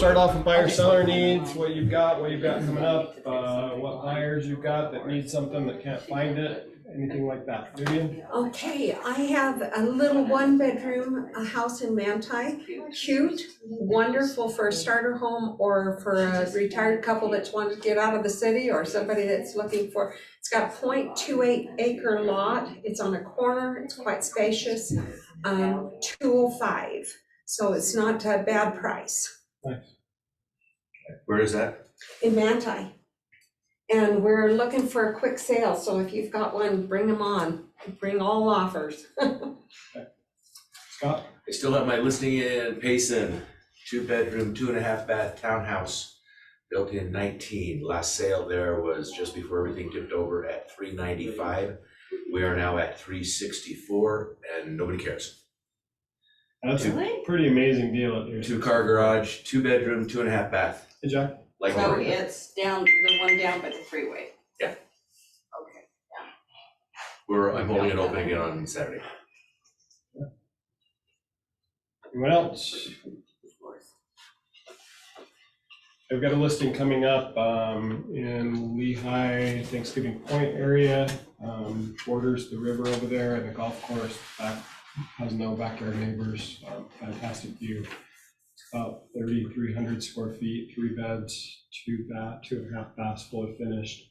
start off with buyer seller needs, what you've got coming up, what buyers you've got that need something that can't find it, anything like that. Vivian? Okay, I have a little 1-bedroom house in Manti. Cute, wonderful for a starter home or for a retired couple that's wanting to get out of the city or somebody that's looking for. It's got a 0.28 acre lot. It's on a corner. It's quite spacious. 205. So it's not a bad price. Nice. Where is that? In Manti. And we're looking for a quick sale, so if you've got one, bring them on. Bring all offers. Scott? I still have my listing in Payson, 2-bedroom, 2.5-bath townhouse, built in 19. Last sale there was just before everything tipped over at $395. We are now at $364, and nobody cares. That's a pretty amazing deal at your 2-car garage, 2-bedroom, 2.5-bath. Hey, Jack? Like So Orem. it's down, the one down by the freeway? Yeah. Okay, I'm holding it open again on Saturday. Anyone else? I've got a listing coming up in Lehigh, Thanksgiving Point area, borders the river over there and the golf course. Has no backyard neighbors, fantastic view. It's about 3,300 square feet, 3 beds, 2.5 baths, fully finished,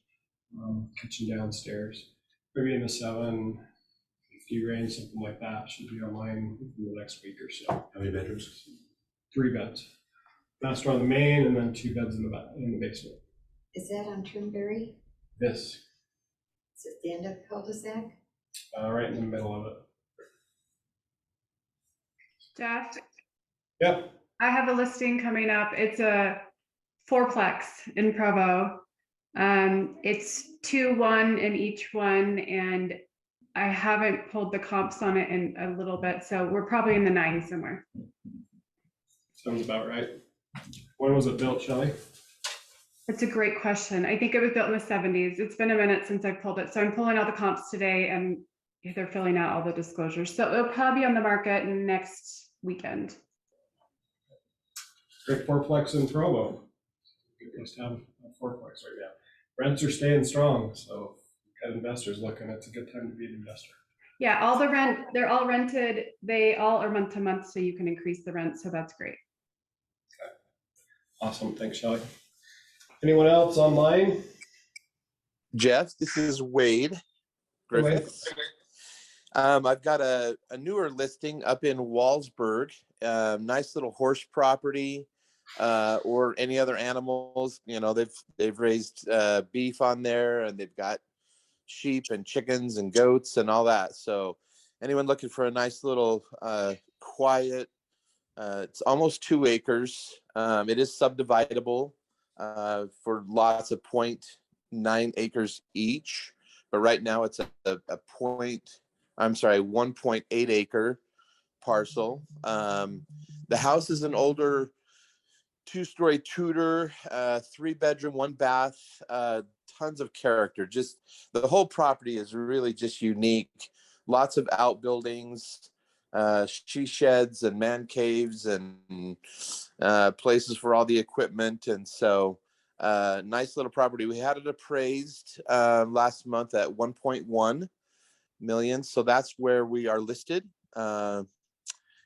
kitchen downstairs. Maybe in the 750 range, something like that. Should be online in the next week or so. How many bedrooms? 3 beds. Master on the main, and then 2 beds in the basement. Is that on Trimberry? This, Is it the end of the cul-de-sac? right in the middle of it. Jeff, Yep. I have a listing coming up. It's a 4-plex in Provo. It's 2-1 in each one, and I haven't pulled the comps on it in a little bit, so we're probably in the 9 somewhere. Sounds about right. When was it built, Shelley? It's a great question. I think it was built in the 70s. It's been a minute since I pulled it, so I'm pulling all the comps today, and they're filling out all the disclosures. So it'll probably be on the market next weekend. Great 4-plex in Provo. Good place to have a 4-plex right now. Rents are staying strong, so if you've got investors looking, it's a good time to be an investor. Yeah, all the rent, they're all rented. They all are month to month, so you can increase the rent. So that's great. Okay. Awesome. Thanks, Shelley. Anyone else online? Jeff, this is Wade Griffiths. I've got a newer listing up in Wallsburg. Nice little horse property, or any other animals. You know, they've raised beef on there, and they've got sheep and chickens and goats and all that. So anyone looking for a nice little quiet, it's almost 2 acres. It is subdividable for lots of 0.9 acres each, but right now it's a 1.8 acre parcel. The house is an older 2-story Tudor, 3-bedroom, 1-bath, tons of character. Just the whole property is really just unique. Lots of outbuildings, she sheds and man caves and places for all the equipment. And so nice little property. We had it appraised last month at 1.1 million. So that's where we are listed.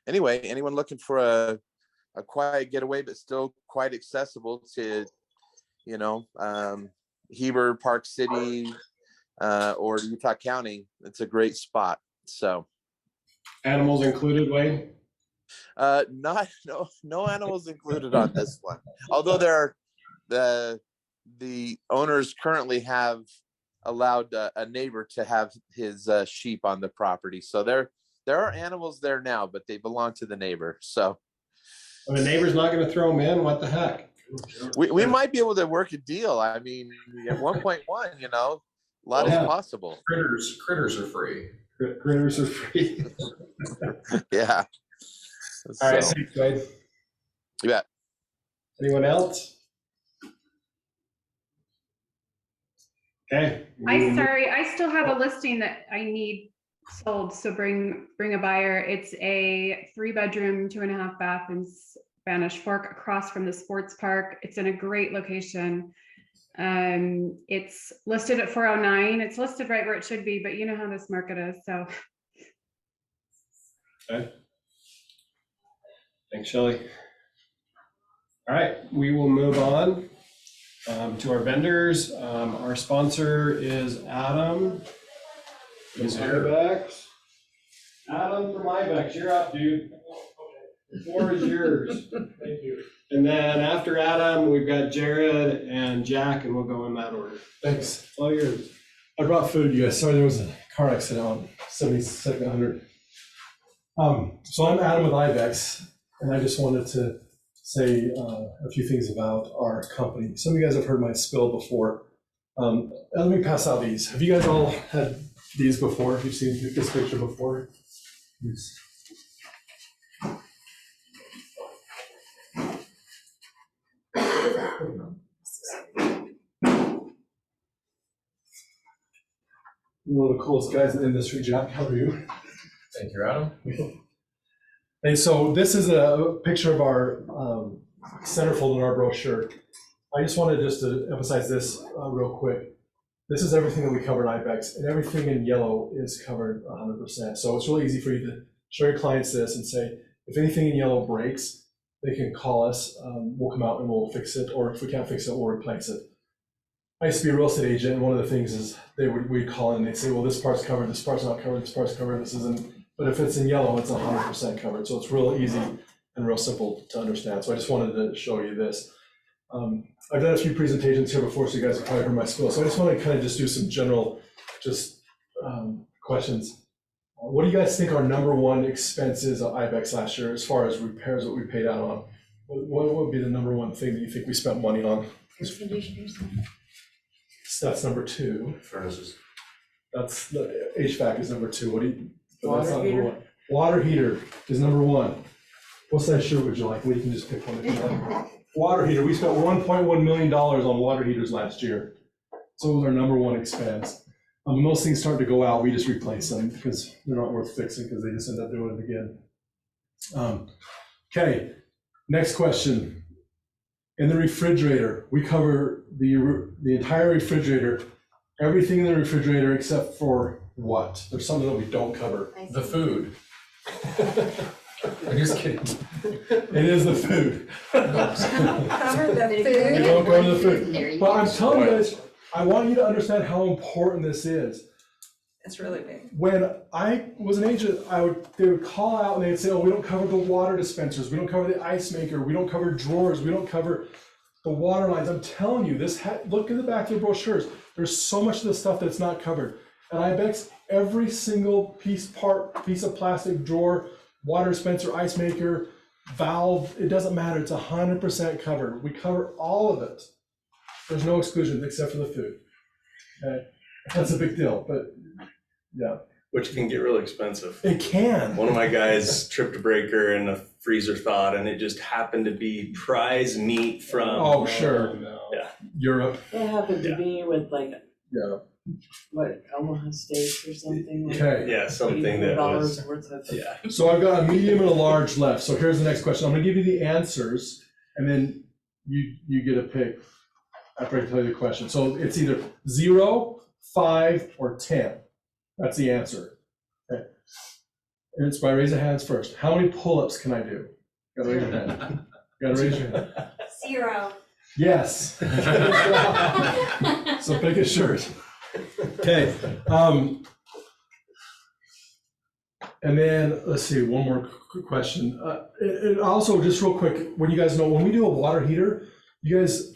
Anyway, anyone looking for a quiet getaway, but still quite accessible to, you know, Heber, Park City, or Utah County, it's a great spot. So Animals included, Wade? No animals included on this one. Although the owners currently have allowed a neighbor to have his sheep on the property. So there are animals there now, but they belong to the neighbor. So And the neighbor's not going to throw them in? What the heck? we might be able to work a deal. I mean, at 1.1, you know, a lot is possible. Critters are free. Critters are free. Yeah. All right, thanks, Wade. You bet. Anyone else? Okay. I still have a listing that I need sold. So bring a buyer. It's a 3-bedroom, 2.5 bath in Spanish Fork, across from the sports park. It's in a great location. It's listed at 409. It's listed right where it should be, but you know how this market is, so. Okay. Thanks, Shelley. All right, we will move on to our vendors. Our sponsor is Adam. He's from here. Ibex. Adam from Ibex, you're up, dude. The floor is yours. Thank you. And then after Adam, we've got Jared and Jack, and we'll go in that order. Thanks. All yours. I brought food, you guys. Sorry, there was a car accident on 7200. So I'm Adam with Ibex, and I just wanted to say a few things about our company. Some of you guys have heard my spill before. Let me pass out these. Have you guys all had these before? Have you seen this picture before? Yes. One of the coolest guys in the industry, Jack. How are you? Thank you, Adam. And so this is a picture of our centerfold in our brochure. I just wanted to emphasize this real quick. This is everything that we cover in Ibex, and everything in yellow is covered 100%. So it's really easy for you to show your clients this and say, if anything in yellow breaks, they can call us. We'll come out and we'll fix it, or if we can't fix it, we'll replace it. I used to be a real estate agent, and one of the things is we'd call in and they'd say, well, this part's covered, this part's not covered, this part's covered, this isn't. But if it's in yellow, it's 100% covered. So it's real easy and real simple to understand. So I just wanted to show you this. I've done a few presentations here before, so you guys have probably heard my spiel. So I just want to kind of just do some general questions. What do you guys think our #1 expense is at Ibex last year as far as repairs that we paid out on? What would be the #1 thing that you think we spent money on? Air conditioners. That's number 2. Furnaces. That's the HVAC is number 2. What do you? Water that's not heater. #1. Water heater is #1. What size shirt would you like? Well, you can just pick one if you like. Water heater. We spent $1.1 million on water heaters last year. So it was our #1 expense. When those things start to go out, we just replace them because they're not worth fixing because they just end up doing it again. Okay, next question. In the refrigerator, we cover the entire refrigerator, everything in the refrigerator except for what? There's something that we don't cover. The food. I'm just kidding. It is the food. Cover the We food. don't cover the food. There you But go. I'm telling you guys, I want you to understand how important this is. It's really big. When I was an agent, they would call out and they'd say, oh, we don't cover the water dispensers, we don't cover the ice maker, we don't cover drawers, we don't cover the water lines. I'm telling you, look at the back of the brochures. There's so much of this stuff that's not covered. At Ibex, every single piece of plastic, drawer, water dispenser, ice maker, valve, it doesn't matter. It's 100% covered. We cover all of it. There's no exclusions except for the food. Okay, that's a big deal, but yeah. Which can get really expensive. It can. One of my guys tripped a breaker and a freezer thawed, and it just happened to be prize meat from. Oh, sure. Yeah. Europe. It happened to be with like, Yeah. what, Omaha Steaks or something like. Okay. Yeah, something that was. $84 worth of. Yeah. So I've got a medium and a large left. So here's the next question. I'm going to give you the answers, and then you get a pick after I tell you the question. So it's either 0, 5, or 10. That's the answer. Okay. And it's by raise of hands first. How many pull-ups can I do? Gotta raise your hand. Gotta raise your hand. 0. Yes. So pick a shirt. Okay. And then let's see, one more quick question. And also, just real quick, when you guys know, when we do a water heater, you guys,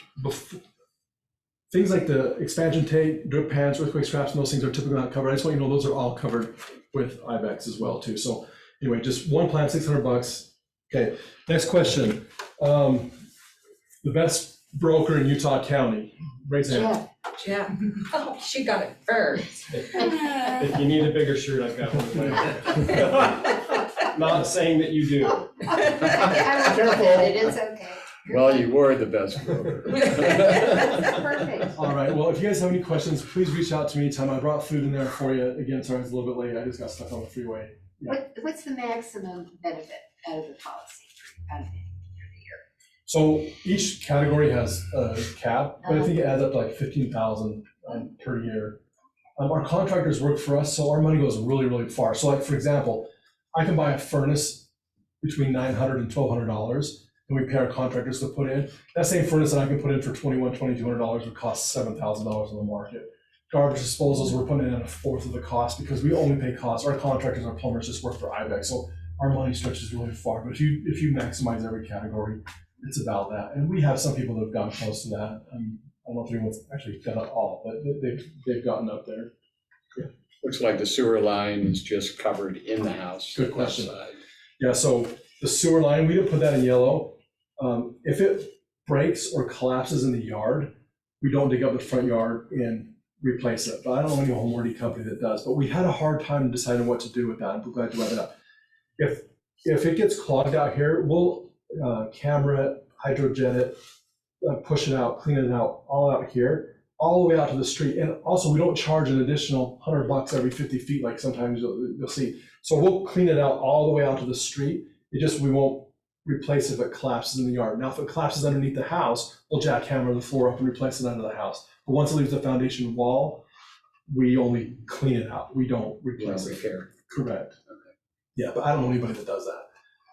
things like the expansion tank, drip pans, earthquake straps, and those things are typically not covered. I just want you to know those are all covered with Ibex as well too. So anyway, just one plan, $600. Okay, next question. The best broker in Utah County, raise a hand. Yeah. Oh, she got it first. If you need a bigger shirt, I've got one. Not saying that you do. I won't comment it, it's okay. Well, you were the best broker. Perfect. All right, well, if you guys have any questions, please reach out to me anytime. I brought food in there for you. Again, sorry it's a little bit late. I just got stuck on the freeway. Yeah. What's the maximum benefit out of the policy? Out of it? So each category has a cap, but I think it adds up to like 15,000 per year. Our contractors work for us, so our money goes really, really far. So like, for example, I can buy a furnace between $900 and $1,200, and we pay our contractors to put in. That same furnace that I can put in for $2,100, $2,200 would cost $7,000 in the market. Garbage disposals, we're putting in at a fourth of the cost because we only pay costs. Our contractors, our plumbers just work for IBEX, so our money stretches really far. But if you maximize every category, it's about that. And we have some people that have gotten close to that. I don't know if anyone's actually done it all, but they've gotten up there. Looks like the sewer line is just covered in the house. Good question. Yeah, so the sewer line, we didn't put that in yellow. If it breaks or collapses in the yard, we don't dig up the front yard and replace it. But I don't know any home warranty company that does. But we had a hard time deciding what to do with that. I'm glad you brought it up. If it gets clogged out here, we'll camera it, hydrogen it, push it out, clean it out, all out here, all the way out to the street. And also, we don't charge an additional $100 every 50 feet, like sometimes you'll see. So we'll clean it out all the way out to the street. We won't replace if it collapses in the yard. Now, if it collapses underneath the house, we'll jackhammer the floor up and replace it under the house. But once it leaves the foundation wall, we only clean it out. We don't replace it. Correct. Okay. Yeah, but I don't know anybody that does that.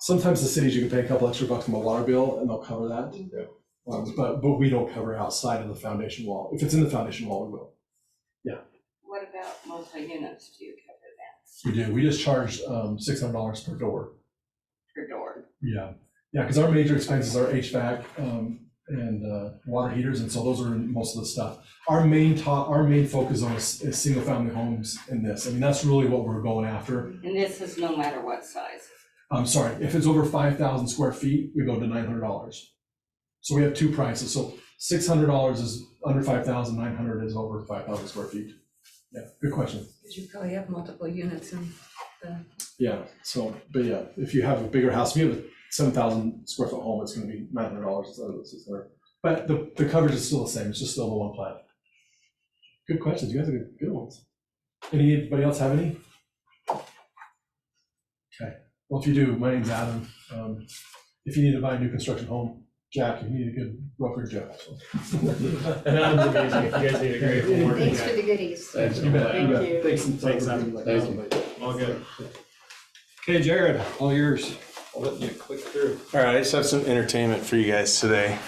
Sometimes the cities, you can pay a couple extra bucks on a water bill and they'll cover that. Yeah. But we don't cover outside of the foundation wall. If it's in the foundation wall, we will. Yeah. What about multi-units? Do you cover that? We do. We just charge $600 per door. Per door? Yeah. Yeah, because our major expenses are HVAC and water heaters, and so those are most of the stuff. Our main focus on is single family homes in this. I mean, that's really what we're going after. And this is no matter what size? I'm sorry, if it's over 5,000 square feet, we go to $900. So we have two prices. So $600 is under 5,000, 900 is over 5,000 square feet. Yeah, good question. Because you probably have multiple units in the. Yeah, so, but yeah, if you have a bigger house, if you have a 7,000 square foot home, it's gonna be $900 instead of $600. But the coverage is still the same, it's just still the one plan. Good questions, you guys are good ones. Anybody else have any? Okay, well, if you do, my name's Adam. If you need to buy a new construction home, Jack, you need a good broker, Jack. And Adam's amazing, if you guys need a great home warranty Thanks guy. for the goodies. Thanks, you bet. Thank you. Thanks, Adam. Thank you. All good. Okay, Jared, all yours. I'll let you click through. All right, I just have some entertainment for you guys today.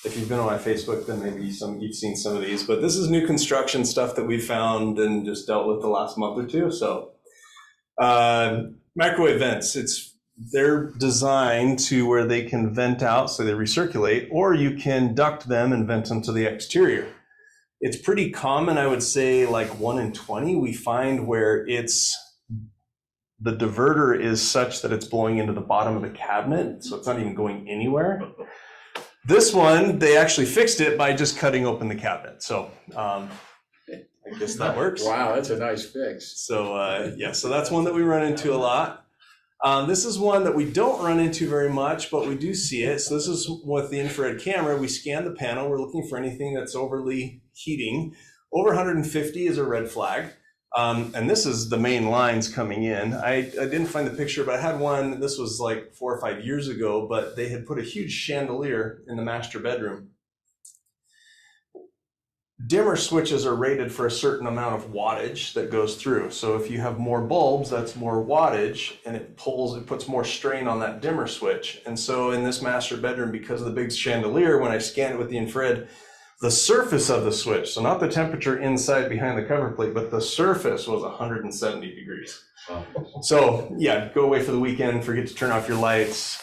If you've been on my Facebook, then maybe you've seen some of these, but this is new construction stuff that we found and just dealt with the last month or two. So microwave vents, they're designed to where they can vent out, so they recirculate, or you can duct them and vent them to the exterior. It's pretty common, I would say like 1 in 20, we find where the diverter is such that it's blowing into the bottom of the cabinet, so it's not even going anywhere. This one, they actually fixed it by just cutting open the cabinet. So I guess that works. Wow, that's a nice fix. So yeah, so that's one that we run into a lot. This is one that we don't run into very much, but we do see it. So this is with the infrared camera. We scan the panel. We're looking for anything that's overly heating. Over 150 is a red flag. And this is the main lines coming in. I didn't find the picture, but I had one, this was like 4 or 5 years ago, but they had put a huge chandelier in the master bedroom. Dimmer switches are rated for a certain amount of wattage that goes through. So if you have more bulbs, that's more wattage, and it puts more strain on that dimmer switch. And so in this master bedroom, because of the big chandelier, when I scanned it with the infrared, the surface of the switch, so not the temperature inside behind the cover plate, but the surface was 170 degrees. Wow. So yeah, go away for the weekend, forget to turn off your lights,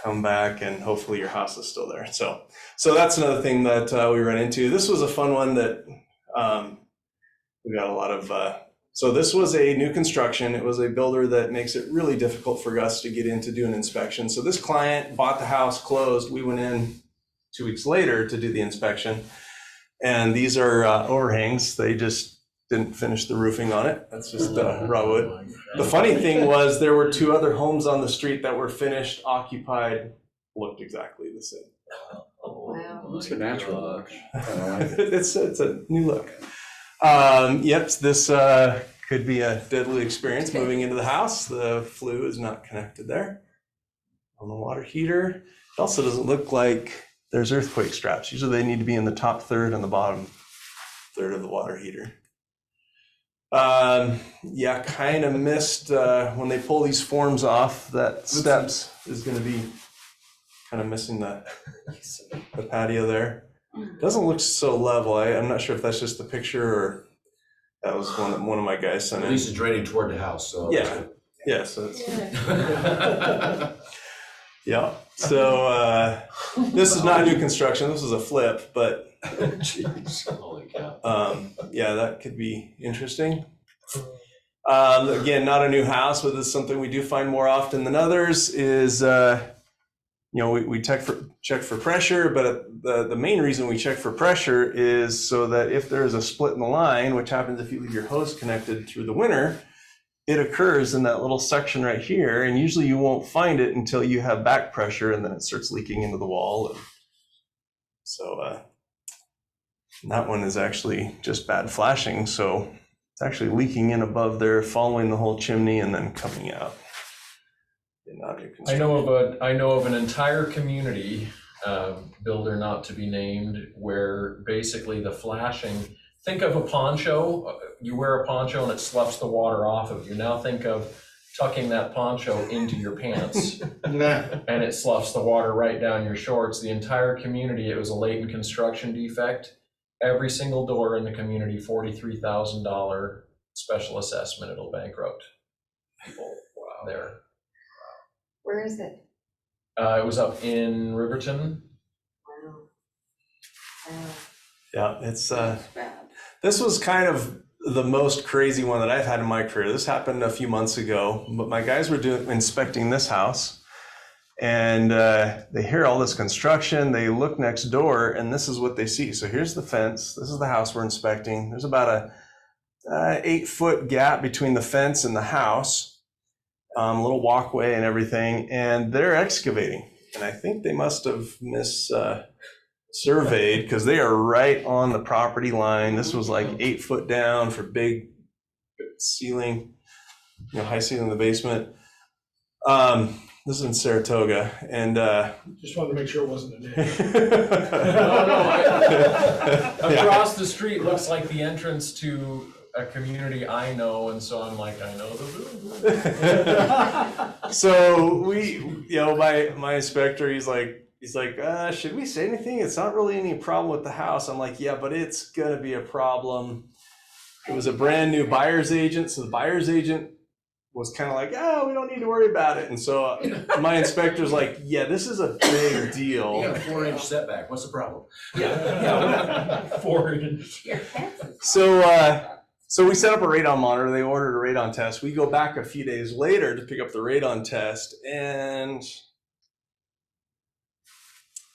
come back, and hopefully your house is still there. So that's another thing that we run into. This was a fun one that we got a lot of. So this was a new construction. It was a builder that makes it really difficult for us to get in to do an inspection. So this client bought the house, closed. We went in 2 weeks later to do the inspection. And these are overhangs. They just didn't finish the roofing on it. That's just raw wood. The funny thing was there were 2 other homes on the street that were finished, occupied, looked exactly the same. Wow. It's a natural look. It's a new look. Yep, this could be a deadly experience moving into the house. The flue is not connected there on the water heater. It also doesn't look like there's earthquake straps. Usually they need to be in the top third and the bottom third of the water heater. Yeah, kind of missed when they pull these forms off, that steps is going to be kind of missing the patio there. Doesn't look so level. I'm not sure if that's just the picture or that was one of my guys sent in. At least it's draining toward the house, so. Yeah, so it's yeah. So this is not new construction. This is a flip, but Jeez, holy cow. yeah, that could be interesting. Again, not a new house, but this is something we do find more often than others. Is we check for pressure, but the main reason we check for pressure is so that if there is a split in the line, which happens if you leave your hose connected through the winter, it occurs in that little section right here, and usually you won't find it until you have back pressure, and then it starts leaking into the wall. And so that one is actually just bad flashing, so it's actually leaking in above there, following the whole chimney, and then coming out. I know of an entire community, builder not to be named, where basically the flashing. Think of a poncho. You wear a poncho and it sloughs the water off of you. Now think of tucking that poncho into your pants and it sloughs the water right down your shorts. The entire community, it was a latent construction defect. Every single door in the community, $43,000 special assessment. It'll bankrupt people there. Where is it? It was up in Riverton. Wow. Yeah, it's That's bad. this was kind of the most crazy one that I've had in my career. This happened a few months ago, but my guys were inspecting this house, and they hear all this construction. They look next door, and this is what they see. So here's the fence. This is the house we're inspecting. There's about a 8-foot gap between the fence and the house, a little walkway and everything, and they're excavating. And I think they must have surveyed because they are right on the property line. This was like 8 foot down for big ceiling, high ceiling in the basement. This is in Saratoga, and Just wanted to make sure it wasn't a name. Across the street looks like the entrance to a community I know, and so I'm like, I know the building. So we, my inspector, he's like, should we say anything? It's not really any problem with the house. I'm like, yeah, but it's gonna be a problem. It was a brand new buyer's agent, so the buyer's agent was kind of like, oh, we don't need to worry about it. And so my inspector's like, yeah, this is a big deal. You got a 4-inch setback, what's the problem? 4-inch. Your fences. So we set up a radon monitor. They ordered a radon test. We go back a few days later to pick up the radon test, and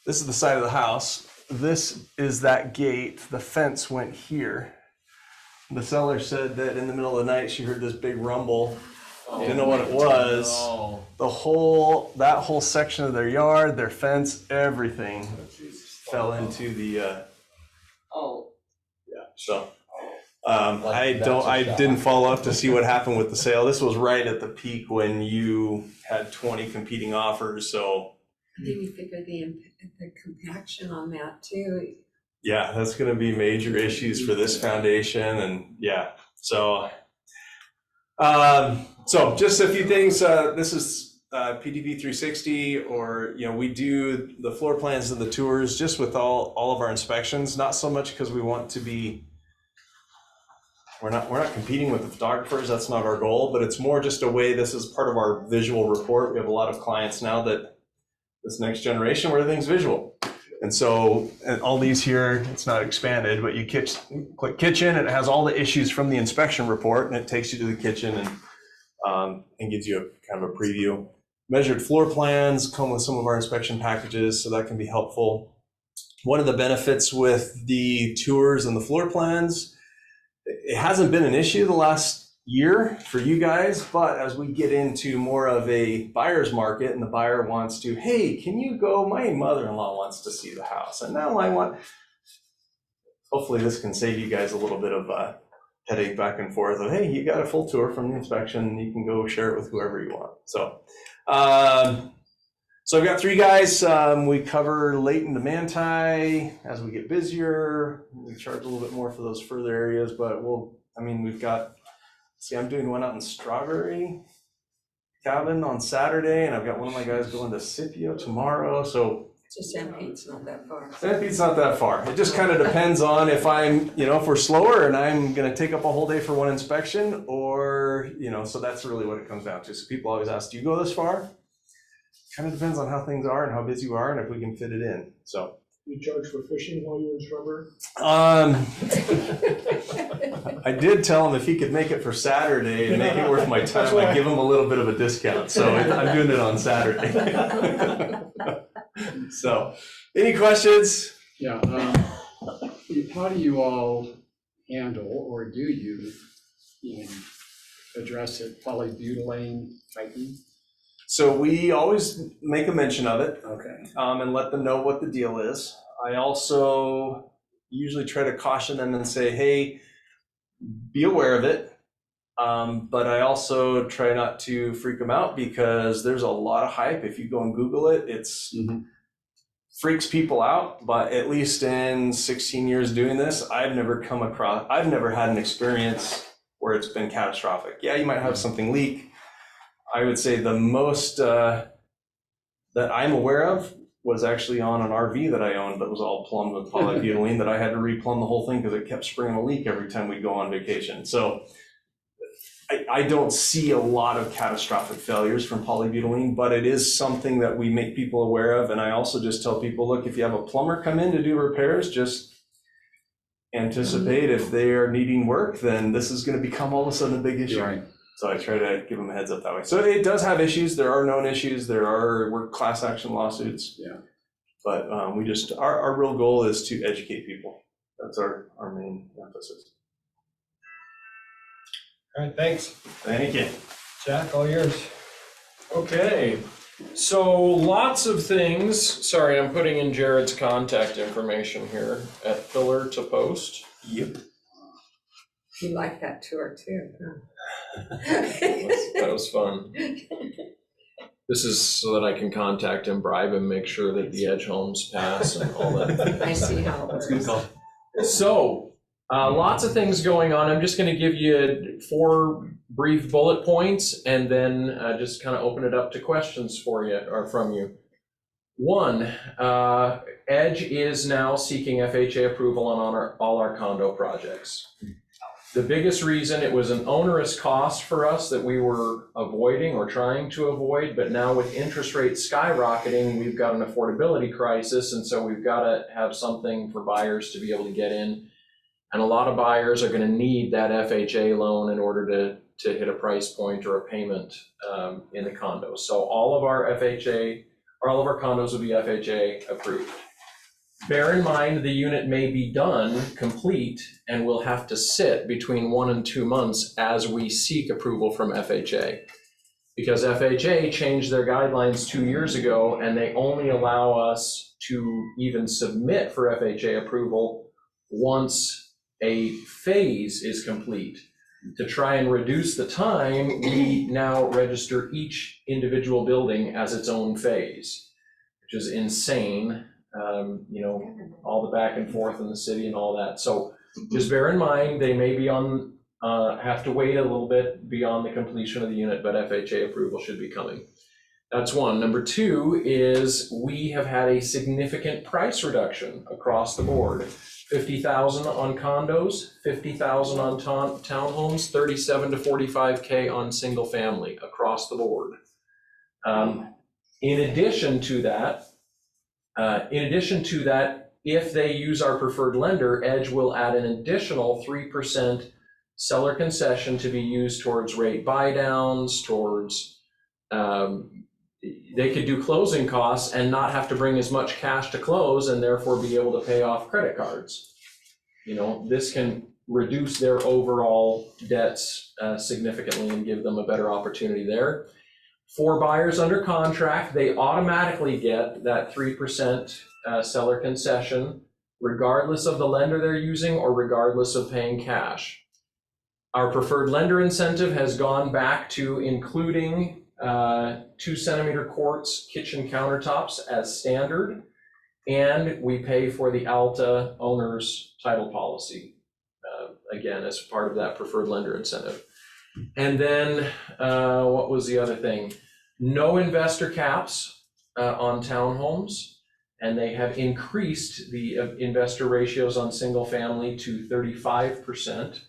this is the side of the house. This is that gate. The fence went here. The seller said that in the middle of the night, she heard this big rumble. Didn't know what it was. No. That whole section of their yard, their fence, everything fell into the, Oh, so. I didn't follow up to see what happened with the sale. This was right at the peak when you had 20 competing offers, so. Then you figure the compaction on that too. Yeah, that's gonna be major issues for this foundation, and yeah, so. So just a few things, this is PTV 360, or, we do the floor plans and the tours just with all of our inspections, not so much because we want to be, we're not competing with the photographers, that's not our goal, but it's more just a way, this is part of our visual report. We have a lot of clients now that this next generation where everything's visual. And so, and all these here, it's not expanded, but you click kitchen, and it has all the issues from the inspection report, and it takes you to the kitchen and gives you a kind of a preview. Measured floor plans come with some of our inspection packages, so that can be helpful. One of the benefits with the tours and the floor plans, it hasn't been an issue the last year for you guys, but as we get into more of a buyer's market and the buyer wants to, hey, can you go, my mother-in-law wants to see the house, and now I want, hopefully this can save you guys a little bit of a headache back and forth of, hey, you got a full tour from the inspection, you can go share it with whoever you want. So So I've got 3 guys. We cover Layton to Manti. As we get busier, we charge a little bit more for those further areas, but we've got, I'm doing one out in Strawberry Cabin on Saturday, and I've got one of my guys going to Scipio tomorrow. So Sanpete's not that far. Sanpete's not that far. It just kind of depends on if if we're slower and I'm going to take up a whole day for one inspection, or, so that's really what it comes down to. So people always ask, do you go this far? Kind of depends on how things are and how busy you are and if we can fit it in. So You charge for fishing while you're in Strawberry? I did tell him if he could make it for Saturday and make it worth my time, I'd give him a little bit of a discount. So I'm doing it on Saturday. So, any questions? Yeah, how do you all handle, or do you address it, polybutylene piping? So we always make a mention of it. Okay. And let them know what the deal is. I also usually try to caution them and say, hey, be aware of it. But I also try not to freak them out, because there's a lot of hype. If you go and Google it, it's freaks people out. But at least in 16 years doing this, I've never had an experience where it's been catastrophic. Yeah, you might have something leak. I would say the most that I'm aware of was actually on an RV that I owned that was all plumbed with polybutylene that I had to replumb the whole thing because it kept springing a leak every time we'd go on vacation. So I don't see a lot of catastrophic failures from polybutylene, but it is something that we make people aware of. And I also just tell people, look, if you have a plumber come in to do repairs, just anticipate if they are needing work, then this is going to become all of a sudden a big issue. Right. So I try to give them a heads up that way. So it does have issues. There are known issues. We're class action lawsuits. Yeah. But our real goal is to educate people. That's our main emphasis. All right, thanks. Thank you. Jack, all yours. Okay, so lots of things. Sorry, I'm putting in Jared's contact information here at Pillar to Post. Yep. You like that tour too, huh? That was fun. This is so that I can contact him, bribe him, make sure that the edge homes pass and all that. I see how it works. So, lots of things going on. I'm just going to give you 4 brief bullet points and then just kind of open it up to questions for you or from you. 1, Edge is now seeking FHA approval on all our condo projects. The biggest reason, it was an onerous cost for us that we were avoiding or trying to avoid, but now with interest rates skyrocketing, we've got an affordability crisis, and so we've got to have something for buyers to be able to get in. And a lot of buyers are going to need that FHA loan in order to hit a price point or a payment in the condo. So all of our condos will be FHA approved. Bear in mind, the unit may be done, complete, and will have to sit between 1 and 2 months as we seek approval from FHA. Because FHA changed their guidelines 2 years ago, and they only allow us to even submit for FHA approval once a phase is complete. To try and reduce the time, we now register each individual building as its own phase, which is insane. All the back and forth in the city and all that. So just bear in mind, they may be have to wait a little bit beyond the completion of the unit, but FHA approval should be coming. That's 1. Number 2 is we have had a significant price reduction across the board. $50,000 on condos, $50,000 on townhomes, $37,000 to $45,000 on single family across the board. In addition to that, if they use our preferred lender, Edge will add an additional 3% seller concession to be used towards rate buy downs, towards, they could do closing costs and not have to bring as much cash to close and therefore be able to pay off credit cards. This can reduce their overall debts significantly and give them a better opportunity there. For buyers under contract, they automatically get that 3% seller concession, regardless of the lender they're using or regardless of paying cash. Our preferred lender incentive has gone back to including 2 centimeter quartz kitchen countertops as standard, and we pay for the Alta owner's title policy, again, as part of that preferred lender incentive. And then, what was the other thing? No investor caps on townhomes, and they have increased the investor ratios on single family to 35%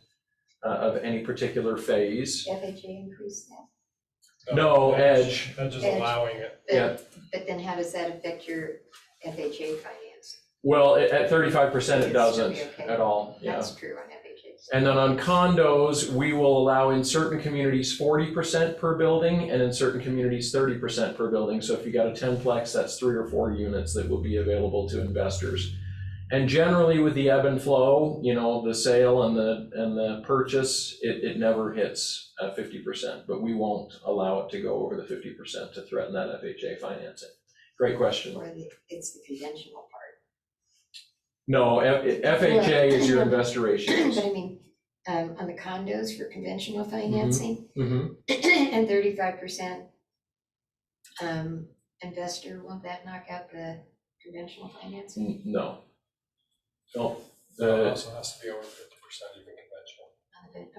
of any particular phase. FHA increased that? No, Edge. Edge is Edge. allowing it. Yeah. But then how does that affect your FHA finance? Well, at 35% it It's doesn't okay. at all, yeah. That's true on FHAs. And then on condos, we will allow in certain communities 40% per building, and in certain communities 30% per building. So if you got a 10-plex, that's 3 or 4 units that will be available to investors. And generally with the ebb and flow, you know, the sale and the purchase, it never hits 50%, but we won't allow it to go over the 50% to threaten that FHA financing. Great question. Or it's the conventional part. No, FHA is your investor ratios. But I mean, on the condos for conventional financing, Mm-hmm. and 35% investor, won't that knock out the conventional financing? No. No. So it also has to be over 50% even conventional.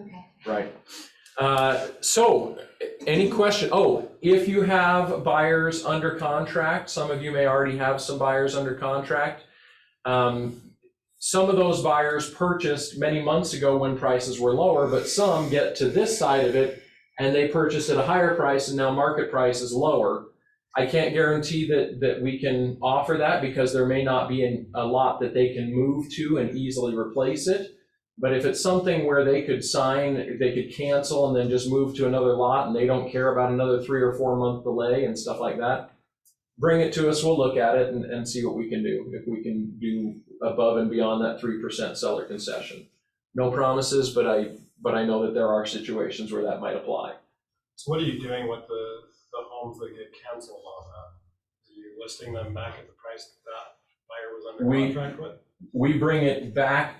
Okay. Right. So any question? Oh, if you have buyers under contract, some of you may already have some buyers under contract. Some of those buyers purchased many months ago when prices were lower, but some get to this side of it and they purchased at a higher price and now market price is lower. I can't guarantee that we can offer that because there may not be a lot that they can move to and easily replace it. But if it's something where they could sign, they could cancel and then just move to another lot and they don't care about another 3 or 4 month delay and stuff like that, bring it to us, we'll look at it and see what we can do, if we can do above and beyond that 3% seller concession. No promises, but I know that there are situations where that might apply. So what are you doing with the homes that get canceled on that? Are you listing them back at the price that buyer was under contract with? We bring it back,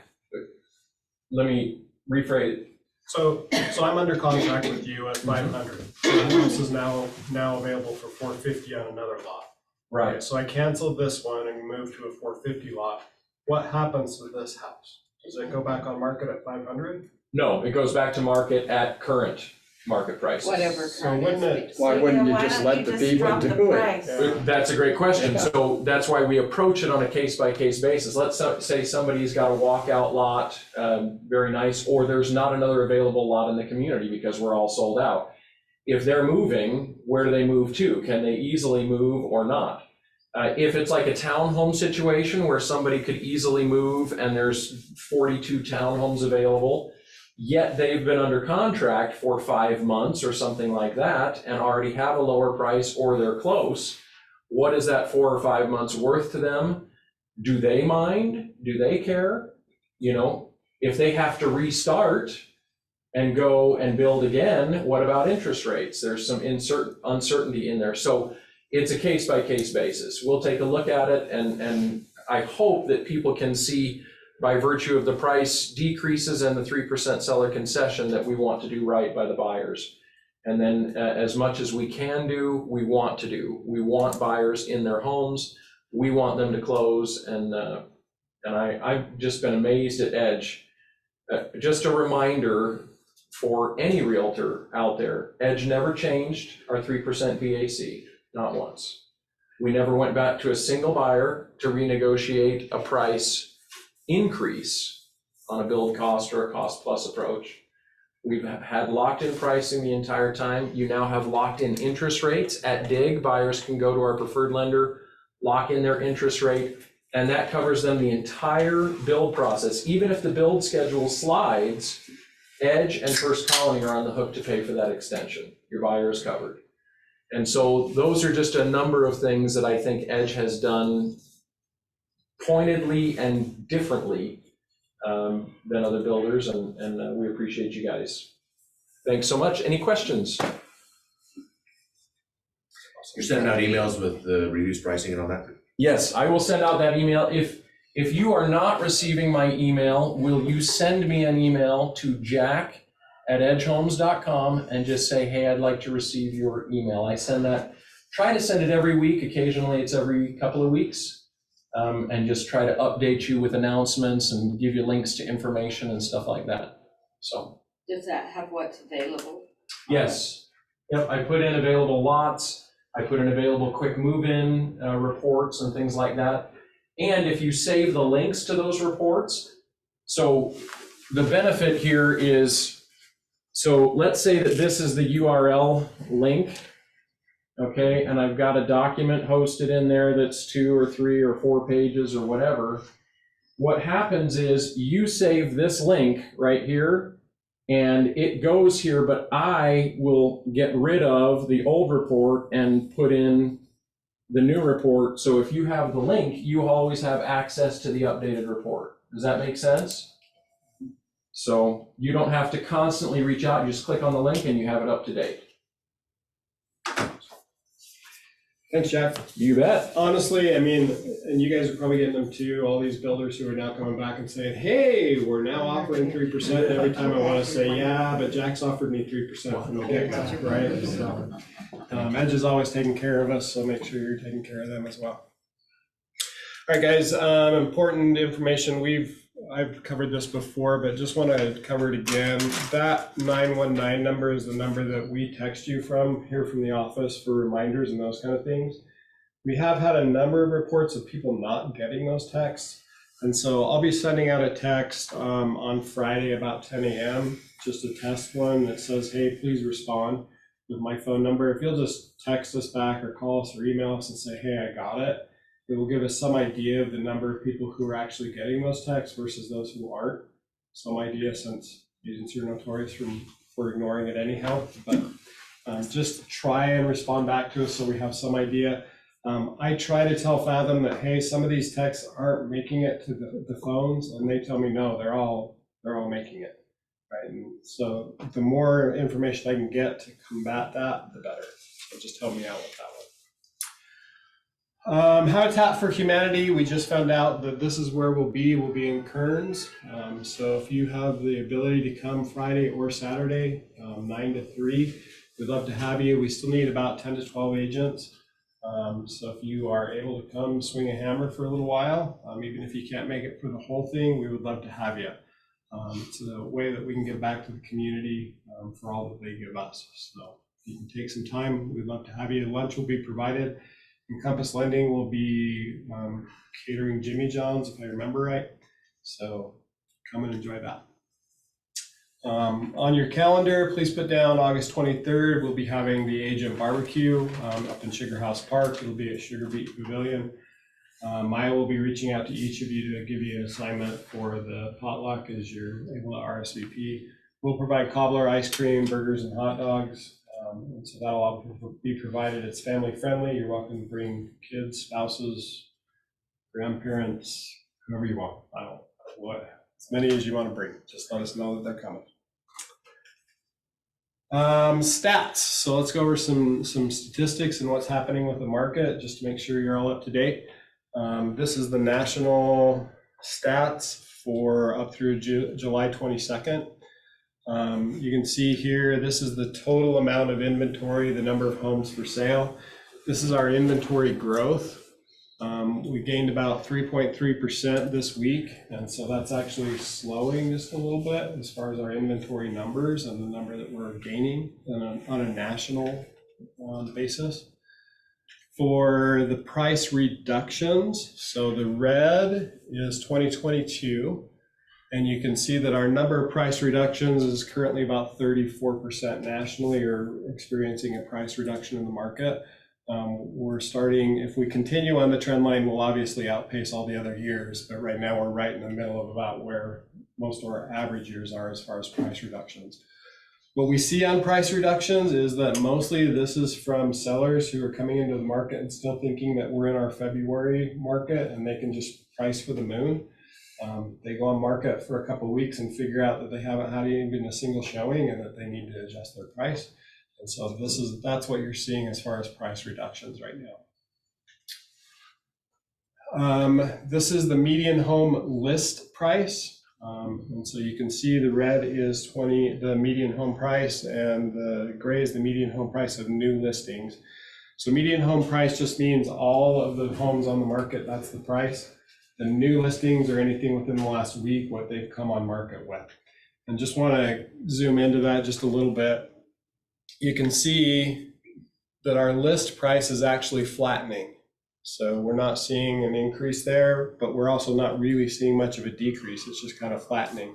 let me rephrase it. So I'm under contract with you at 500. The house is now available for 450 on another lot. Right. So I canceled this one and moved to a 450 lot. What happens to this house? Does it go back on market at 500? No, it goes back to market at current market prices. Whatever So current wouldn't is. it- Why wouldn't you just let the people do it? That's a great question. So that's why we approach it on a case-by-case basis. Let's say somebody's got a walkout lot, very nice, or there's not another available lot in the community because we're all sold out. If they're moving, where do they move to? Can they easily move or not? If it's like a townhome situation where somebody could easily move and there's 42 townhomes available, yet they've been under contract for 5 months or something like that and already have a lower price or they're close, what is that 4 or 5 months worth to them? Do they mind? Do they care? You know, if they have to restart and go and build again, what about interest rates? There's some uncertainty in there. So it's a case-by-case basis. We'll take a look at it, and I hope that people can see by virtue of the price decreases and the 3% seller concession that we want to do right by the buyers. And then as much as we can do, we want to do. We want buyers in their homes. We want them to close, and I've just been amazed at Edge. Just a reminder for any realtor out there, Edge never changed our 3% VAC. Not once. We never went back to a single buyer to renegotiate a price increase on a build cost or a cost plus approach. We've had locked in pricing the entire time. You now have locked in interest rates. At DIG, buyers can go to our preferred lender, lock in their interest rate, and that covers them the entire build process. Even if the build schedule slides, Edge and First Colony are on the hook to pay for that extension. Your buyer is covered. And so those are just a number of things that I think Edge has done pointedly and differently than other builders, and we appreciate you guys. Thanks so much. Any questions? You're sending out emails with the reduced pricing and all that? Yes, I will send out that email. If you are not receiving my email, will you send me an email to edgehomes.com and just say, hey, I'd like to receive your email. I send that, try to send it every week. Occasionally it's every couple of weeks. And just try to update you with announcements and give you links to information and stuff like that. So. Does that have what's available? Yes. Yep, I put in available lots. I put in available quick move-in reports and things like that. And if you save the links to those reports, so the benefit here is, so let's say that this is the URL link, okay, and I've got a document hosted in there that's 2 or 3 or 4 pages or whatever. What happens is you save this link right here, and it goes here, but I will get rid of the old report and put in the new report. So if you have the link, you always have access to the updated report. Does that make sense? So you don't have to constantly reach out. You just click on the link and you have it up to date. Thanks, Jack. You bet. Honestly, I mean, and you guys are probably getting them too, all these builders who are now coming back and saying, hey, we're now offering 3%. Every time I want to say, yeah, but Jack's offered me 3% from the get-go, right? So, Edge is always taking care of us, so make sure you're taking care of them as well. All right, guys, important information. I've covered this before, but just want to cover it again. That 919 number is the number that we text you from here from the office for reminders and those kind of things. We have had a number of reports of people not getting those texts. And so I'll be sending out a text on Friday about 10 a.m., just a test one that says, hey, please respond with my phone number. If you'll just text us back or call us or email us and say, hey, I got it. It will give us some idea of the number of people who are actually getting those texts versus those who aren't. Some idea, since agents are notorious for ignoring it anyhow. But just try and respond back to us so we have some idea. I try to tell Fathom that, hey, some of these texts aren't making it to the phones, and they tell me no, they're all making it, right? And so the more information I can get to combat that, the better. So just help me out with that one. Habitat for Humanity, we just found out that this is where we'll be in Kearns. So if you have the ability to come Friday or Saturday, 9 to 3, we'd love to have you. We still need about 10 to 12 agents. So if you are able to come swing a hammer for a little while, even if you can't make it for the whole thing, we would love to have you. It's a way that we can give back to the community for all that they give us. So if you can take some time, we'd love to have you. Lunch will be provided. Encompass Lending will be catering Jimmy John's, if I remember right. So come and enjoy that. On your calendar, please put down August 23rd. We'll be having the Agent Barbecue up in Sugar House Park. It'll be at Sugar Beet Pavilion. Maya will be reaching out to each of you to give you an assignment for the potluck as you're able to RSVP. We'll provide cobbler, ice cream, burgers, and hot dogs. And so that'll all be provided. It's family friendly. You're welcome to bring kids, spouses, grandparents, whoever you want. I don't know what, as many as you want to bring. Just let us know that they're coming. Stats. So let's go over some statistics and what's happening with the market, just to make sure you're all up to date. This is the national stats for up through July 22nd. You can see here, this is the total amount of inventory, the number of homes for sale. This is our inventory growth. We gained about 3.3% this week, and so that's actually slowing just a little bit as far as our inventory numbers and the number that we're gaining on a national basis. For the price reductions, so the red is 2022. And you can see that our number of price reductions is currently about 34% nationally, or experiencing a price reduction in the market. We're starting, if we continue on the trend line, we'll obviously outpace all the other years, but right now we're right in the middle of about where most of our average years are as far as price reductions. What we see on price reductions is that mostly this is from sellers who are coming into the market and still thinking that we're in our February market and they can just price for the moon. They go on market for a couple of weeks and figure out that they haven't had even a single showing and that they need to adjust their price. And so that's what you're seeing as far as price reductions right now. This is the median home list price. And so you can see the red is the median home price, and the gray is the median home price of new listings. So median home price just means all of the homes on the market, that's the price. The new listings are anything within the last week, what they've come on market with. And just want to zoom into that just a little bit. You can see that our list price is actually flattening. So we're not seeing an increase there, but we're also not really seeing much of a decrease. It's just kind of flattening.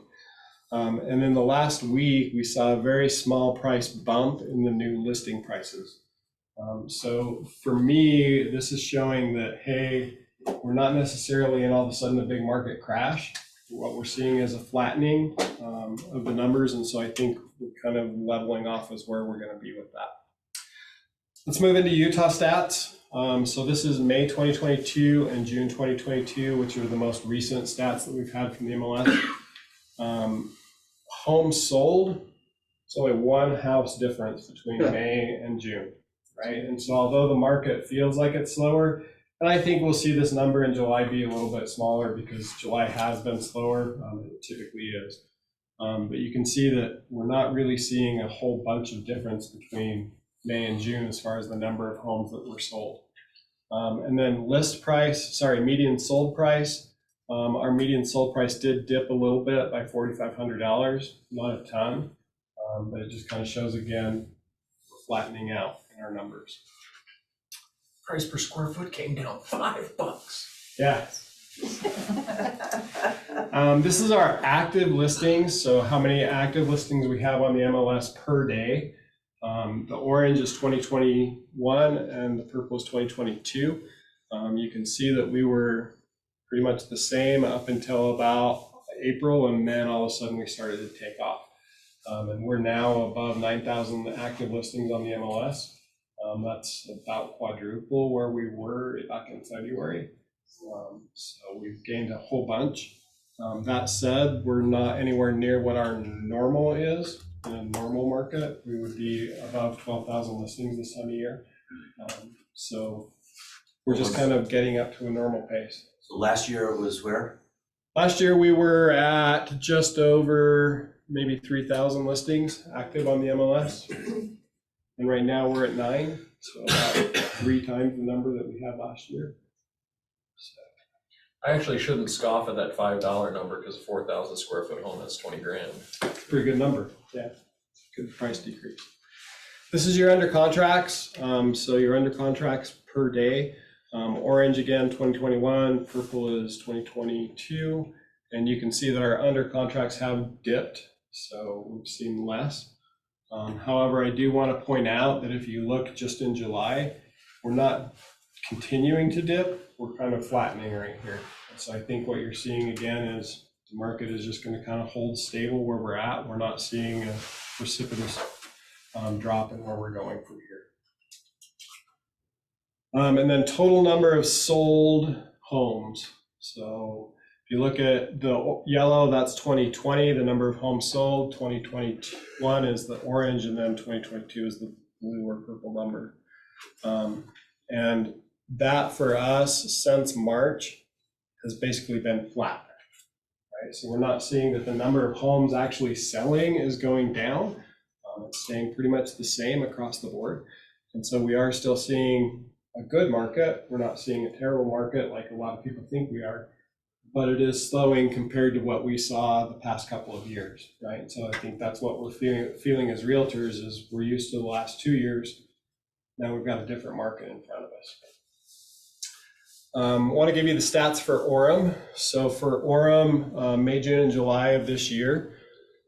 And in the last week, we saw a very small price bump in the new listing prices. So for me, this is showing that, hey, we're not necessarily in all of a sudden a big market crash. What we're seeing is a flattening of the numbers. And so I think we're kind of leveling off is where we're going to be with that. Let's move into Utah stats. So this is May 2022 and June 2022, which are the most recent stats that we've had from the MLS. Homes sold, it's only one house difference between May and June, right? And so although the market feels like it's slower, and I think we'll see this number in July be a little bit smaller because July has been slower, it typically is. But you can see that we're not really seeing a whole bunch of difference between May and June as far as the number of homes that were sold. And then median sold price. Our median sold price did dip a little bit by $4,500, not a ton, but it just kind of shows again, we're flattening out in our numbers. Price per square foot came down $5. Yeah. This is our active listings. So how many active listings we have on the MLS per day. The orange is 2021 and the purple is 2022. You can see that we were pretty much the same up until about April, and then all of a sudden we started to take off. And we're now above 9,000 active listings on the MLS. That's about quadruple where we were back in February. So we've gained a whole bunch. That said, we're not anywhere near what our normal is. In a normal market, we would be above 12,000 listings this time of year. So we're just kind of getting up to a normal pace. So last year it was where? Last year we were at just over maybe 3,000 listings active on the MLS. And right now we're at 9, so about 3 times the number that we had last year. I actually shouldn't scoff at that $5 number because a 4,000 square foot home, that's 20 grand. Pretty good number, yeah. Good price decrease. This is your under contracts. So your under contracts per day. Orange again, 2021, purple is 2022. And you can see that our under contracts have dipped. So we've seen less. However, I do want to point out that if you look just in July, we're not continuing to dip, we're kind of flattening right here. So I think what you're seeing again is the market is just going to kind of hold stable where we're at. We're not seeing a precipitous drop in where we're going from here. And then total number of sold homes. So if you look at the yellow, that's 2020, the number of homes sold. 2021 is the orange, and then 2022 is the blue or purple number. And that for us since March has basically been flat, right? So we're not seeing that the number of homes actually selling is going down. It's staying pretty much the same across the board. And so we are still seeing a good market. We're not seeing a terrible market like a lot of people think we are, but it is slowing compared to what we saw the past couple of years, right? So I think that's what we're feeling as realtors is we're used to the last 2 years. Now we've got a different market in front of us. I want to give you the stats for Orem. So for Orem, May, June, and July of this year,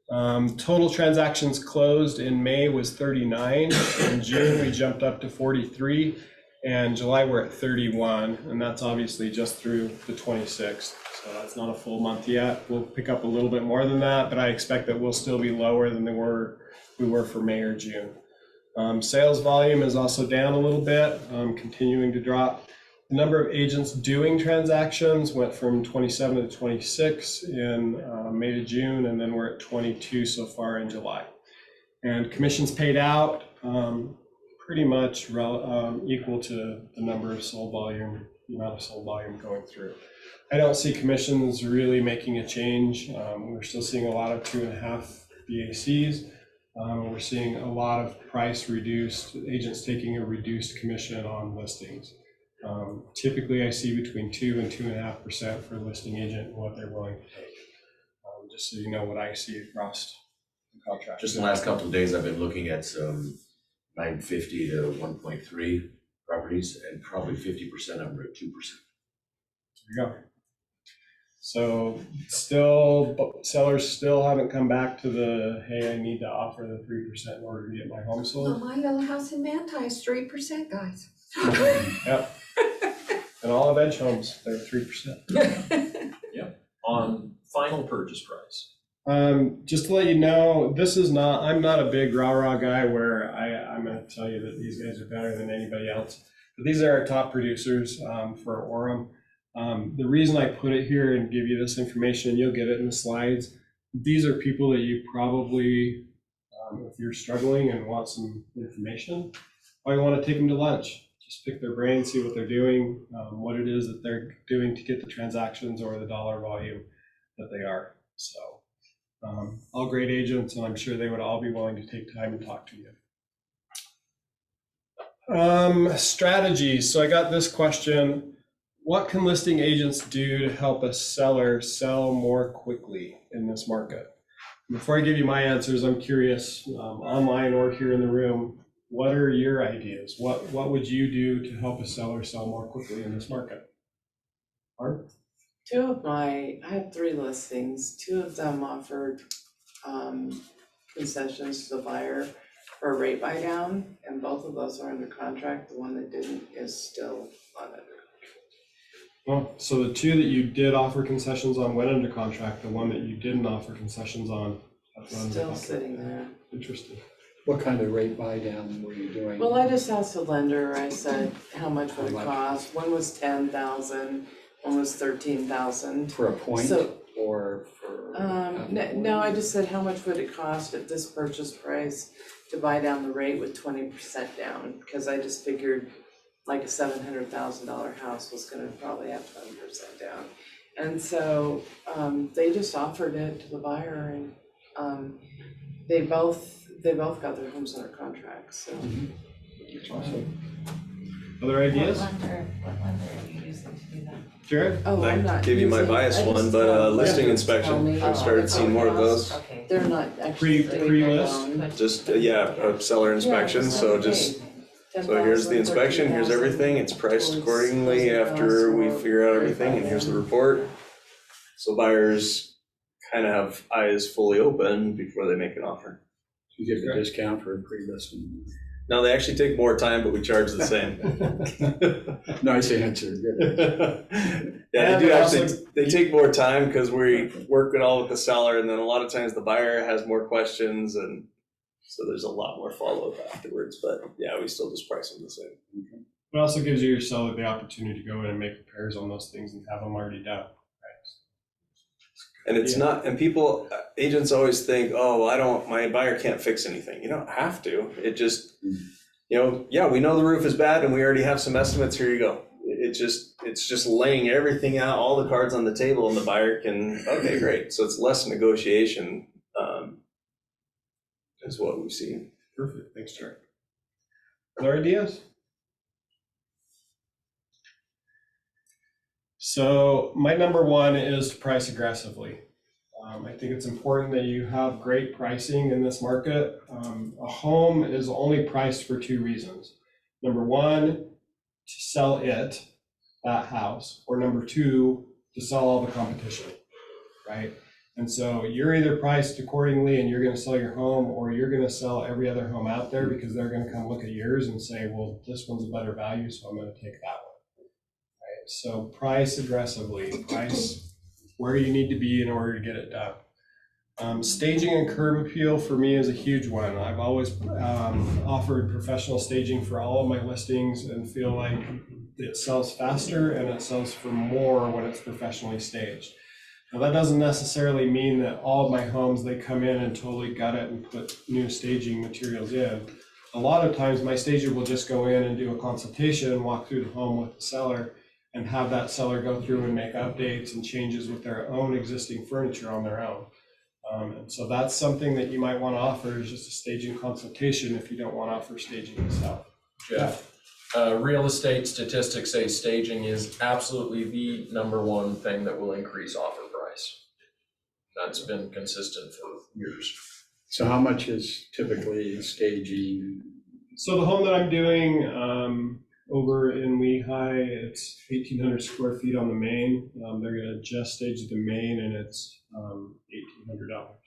total transactions closed in May was 39. In June, we jumped up to 43. And July, we're at 31. And that's obviously just through the 26th. So that's not a full month yet. We'll pick up a little bit more than that, but I expect that we'll still be lower than we were for May or June. Sales volume is also down a little bit, continuing to drop. The number of agents doing transactions went from 27 to 26 in May to June, and then we're at 22 so far in July. And commissions paid out pretty much equal to the number of sold volume the amount of sold volume going through. I don't see commissions really making a change. We're still seeing a lot of 2.5 BACs. We're seeing a lot of price reduced, agents taking a reduced commission on listings. Typically, I see between 2 and 2.5% for a listing agent and what they're willing to take. Just so you know what I see across the contract. Just in the last couple of days, I've been looking at some 950 to 1.3 properties, and probably 50% of them are at 2%. There you go. So still, sellers still haven't come back to the, hey, I need to offer the 3% in order to get my home Well, sold. my little house in Manti is 3%, guys. Yep. And all of Edge homes, they're 3%. On final purchase price. Just to let you know, I'm not a big rah-rah guy where I'm gonna tell you that these guys are better than anybody else. But these are our top producers for Orem. The reason I put it here and give you this information, you'll get it in the slides. These are people that you probably, if you're struggling and want some information, or you want to take them to lunch. Just pick their brain, see what they're doing, what it is that they're doing to get the transactions or the dollar volume that they are. So all great agents, and I'm sure they would all be willing to take time and talk to you. Strategies. So I got this question. What can listing agents do to help a seller sell more quickly in this market? Before I give you my answers, I'm curious, online or here in the room, what are your ideas? What would you do to help a seller sell more quickly in this market? Art? I had 3 listings. 2 of them offered concessions to the buyer for a rate buy down, and both of those are under contract. The one that didn't is still not under contract. Well, so the 2 that you did offer concessions on went under contract. The one that you didn't offer concessions on has gone under Still contract. sitting there. Interesting. What kind of rate buy down were you doing? Well, I just asked the lender, I said, how much would it How much? cost? One was 10,000, one was 13,000. For a point So- or for? No, I just said, how much would it cost at this purchase price to buy down the rate with 20% down? Because I just figured like a $700,000 house was gonna probably have 20% down. And so, they just offered it to the buyer, and, they both got their homes under contract, so. Awesome. Other ideas? What lender are you using to do that? Jared? Oh, I'm not Give you my using- biased I one, just but tell- listing tell inspection, me- I've started seeing more of those. Okay. They're not actually. Pre-list? Just, a seller inspection, so just, so here's the inspection, here's everything, it's priced accordingly after we figure out everything, and here's the report. So buyers kind of have eyes fully open before they make an offer. You give a discount for a pre-listing. No, they actually take more time, but we charge the same. Nice answer, good. Yeah, they do actually, they take more time because we work it all with the seller, and then a lot of times the buyer has more questions, and so there's a lot more follow-up afterwards, but yeah, we still just price them the same. It also gives you your seller the opportunity to go in and make repairs on those things and have them already done. And it's not, and people, agents always think, oh, my buyer can't fix anything. You don't have to. It just, we know the roof is bad and we already have some estimates. Here you go. It's just laying everything out, all the cards on the table, and the buyer can, okay, great. So it's less negotiation, is what we've seen. Perfect. Thanks, Jared. Other ideas? So my number 1 is to price aggressively. I think it's important that you have great pricing in this market. A home is only priced for 2 reasons. Number 1, to sell that house, or number 2, to sell all the competition, right? And so you're either priced accordingly and you're gonna sell your home, or you're gonna sell every other home out there because they're gonna come look at yours and say, well, this one's a better value, so I'm gonna take that one. So price aggressively, price where you need to be in order to get it done. Staging and curb appeal for me is a huge one. I've always offered professional staging for all of my listings and feel like it sells faster and it sells for more when it's professionally staged. Now that doesn't necessarily mean that all of my homes, they come in and totally gut it and put new staging materials in. A lot of times my stager will just go in and do a consultation, walk through the home with the seller, and have that seller go through and make updates and changes with their own existing furniture on their own. And so that's something that you might want to offer, is just a staging consultation if you don't want to offer staging yourself. Jeff, real estate statistics say staging is absolutely the #1 thing that will increase offer price. That's been consistent for years. So how much is typically staging? So the home that I'm doing over in Lehigh, it's 1,800 square feet on the main. They're going to just stage the main, and it's $1,800.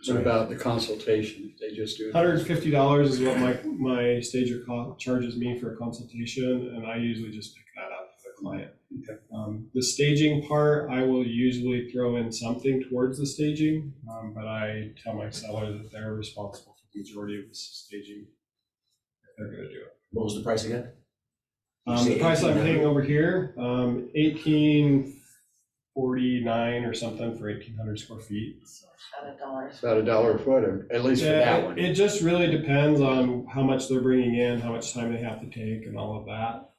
What about the consultation? They just do it? $150 is what my stager charges me for a consultation, and I usually just pick that up for the client. Okay. The staging part, I will usually throw in something towards the staging, but I tell my seller that they're responsible for the majority of the staging if they're going to do it. What was the price again? The price I'm paying over here, $1,849 or something for 1,800 square feet. It's about $1 a foot, or at least for that one. It just really depends on how much they're bringing in, how much time they have to take, and all of that.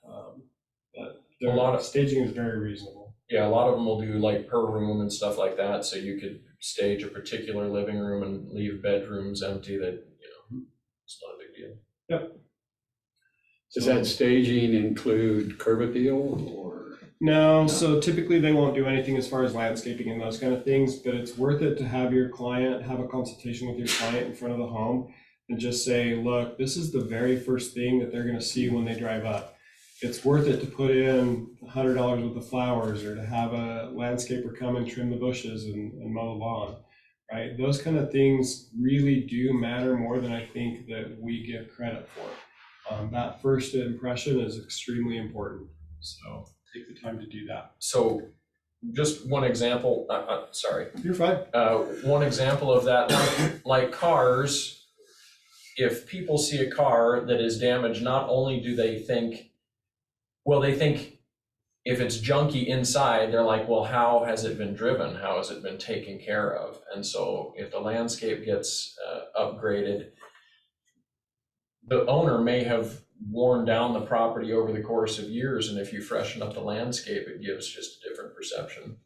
But A lot of staging is very reasonable. Yeah, a lot of them will do like per room and stuff like that. So you could stage a particular living room and leave bedrooms empty. That it's not a big deal. Yep. Does that staging include curb appeal or? No, so typically they won't do anything as far as landscaping and those kind of things, but it's worth it to have your client have a consultation with your client in front of the home and just say, look, this is the very first thing that they're going to see when they drive up. It's worth it to put in $100 worth of flowers, or to have a landscaper come and trim the bushes and mow the lawn, right? Those kind of things really do matter more than I think that we give credit for. That first impression is extremely important. So take the time to do that. So just one example, sorry. You're fine. One example of that, like cars, if people see a car that is damaged, not only do they think, they think if it's junky inside, they're like, well, how has it been driven? How has it been taken care of? And so if the landscape gets upgraded, the owner may have worn down the property over the course of years, and if you freshen up the landscape, it gives just a different perception.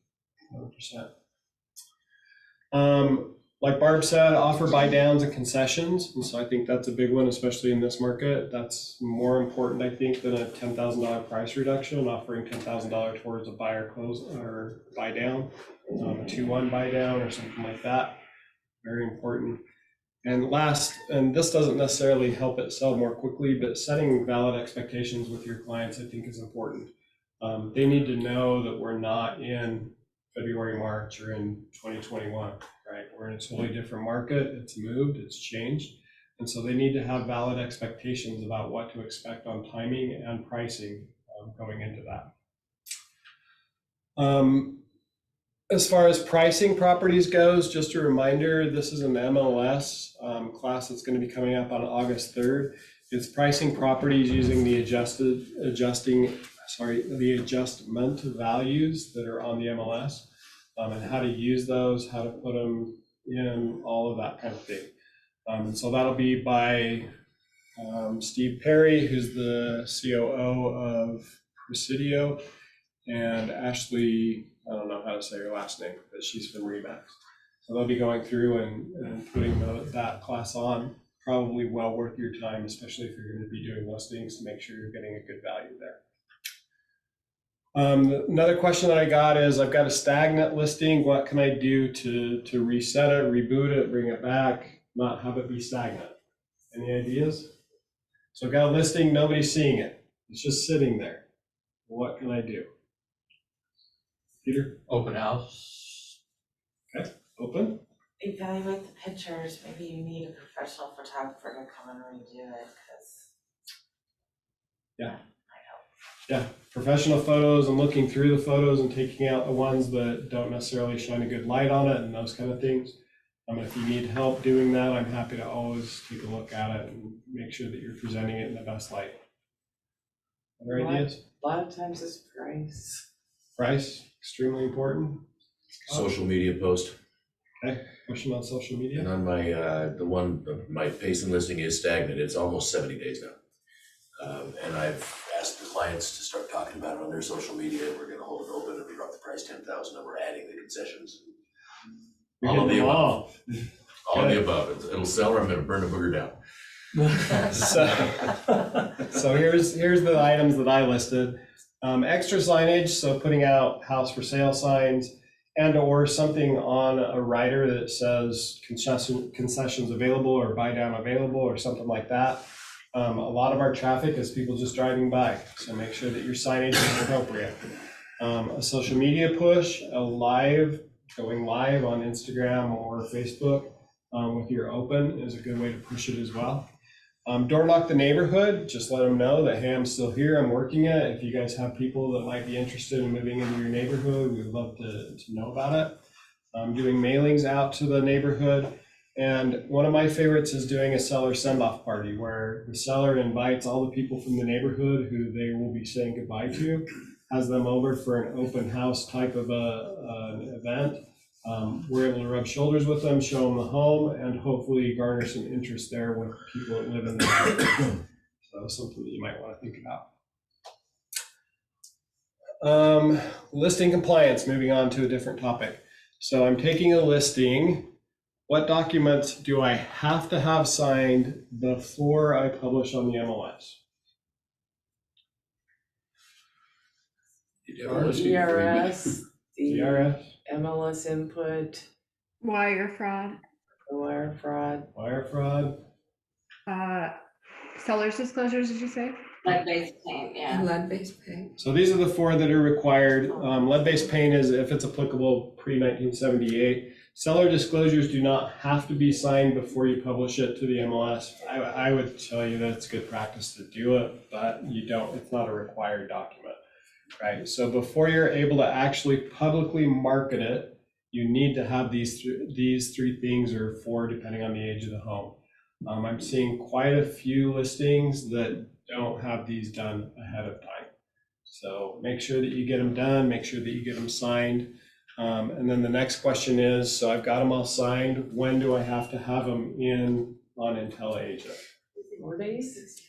100%. Like Barb said, offer buy downs and concessions, and so I think that's a big one, especially in this market. That's more important, I think, than a $10,000 price reduction. Offering $10,000 towards a buy or close or buy down, a 2-1 buy down or something like that. Very important. And last, and this doesn't necessarily help it sell more quickly, but setting valid expectations with your clients, I think, is important. They need to know that we're not in February, March, or in 2021, right? We're in a totally different market. It's moved, it's changed. And so they need to have valid expectations about what to expect on timing and pricing going into that. As far as pricing properties goes, just a reminder, this is an MLS class that's going to be coming up on August 3rd. It's pricing properties using the adjustment values that are on the MLS, and how to use those, how to put them in, all of that kind of thing. And so that'll be by Steve Perry, who's the COO of Presidio, and Ashley, I don't know how to say her last name, but she's from Remax. So they'll be going through and putting that class on. Probably well worth your time, especially if you're going to be doing listings, to make sure you're getting a good value there. Another question that I got is, I've got a stagnant listing. What can I do to reset it, reboot it, bring it back, not have it be stagnant? Any ideas? So I've got a listing, nobody's seeing it. It's just sitting there. What can I do? Peter? Open house. Okay, open. Evaluate the pictures. Maybe you need a professional photographer to come and redo it, because Yeah, professional photos and looking through the photos and taking out the ones that don't necessarily shine a good light on it and those kind of things. If you need help doing that, I'm happy to always take a look at it and make sure that you're presenting it in the best light. Other ideas? A lot of times it's price. Price, extremely important. Social media post. Okay, question on social media. And on my, my Payson listing is stagnant. It's almost 70 days now. And I've asked the clients to start talking talking about it on their social media, we're gonna hold it open and we drop the price 10,000 and we're adding the concessions. All of the above. All of the above. It'll sell or I'm gonna burn a booger down. So here's the items that I listed. Extra signage, so putting out house for sale signs and or something on a rider that says concessions available or buy down available or something like that. A lot of our traffic is people just driving by, so make sure that your signage is appropriate. A social media push, going live on Instagram or Facebook with your open is a good way to push it as well. Door knock the neighborhood, just let them know that, hey, I'm still here, I'm working it. If you guys have people that might be interested in moving into your neighborhood, we'd love to know about it. Doing mailings out to the neighborhood. And one of my favorites is doing a seller send-off party where the seller invites all the people from the neighborhood who they will be saying goodbye to, has them over for an open house type of an event. We're able to rub shoulders with them, show them the home, and hopefully garner some interest there with people that live in the neighborhood. So something that you might want to think about. Listing compliance, moving on to a different topic. So I'm taking a listing. What documents do I have to have signed before I publish on the MLS? DRS, the DRS, MLS input, Wire fraud, the wire fraud. wire fraud, seller's disclosures, did you say? Lead-based paint, yeah. Lead-based paint. So these are the 4 that are required. Lead-based paint is, if it's applicable, pre-1978. Seller disclosures do not have to be signed before you publish it to the MLS. I would tell you that it's good practice to do it, but it's not a required document, right? So before you're able to actually publicly market it, you need to have these 3 things or 4, depending on the age of the home. I'm seeing quite a few listings that don't have these done ahead of time. So make sure that you get them done, make sure that you get them signed. And then the next question is, so I've got them all signed, when do I have to have them in on IntelliAgent? 4 days?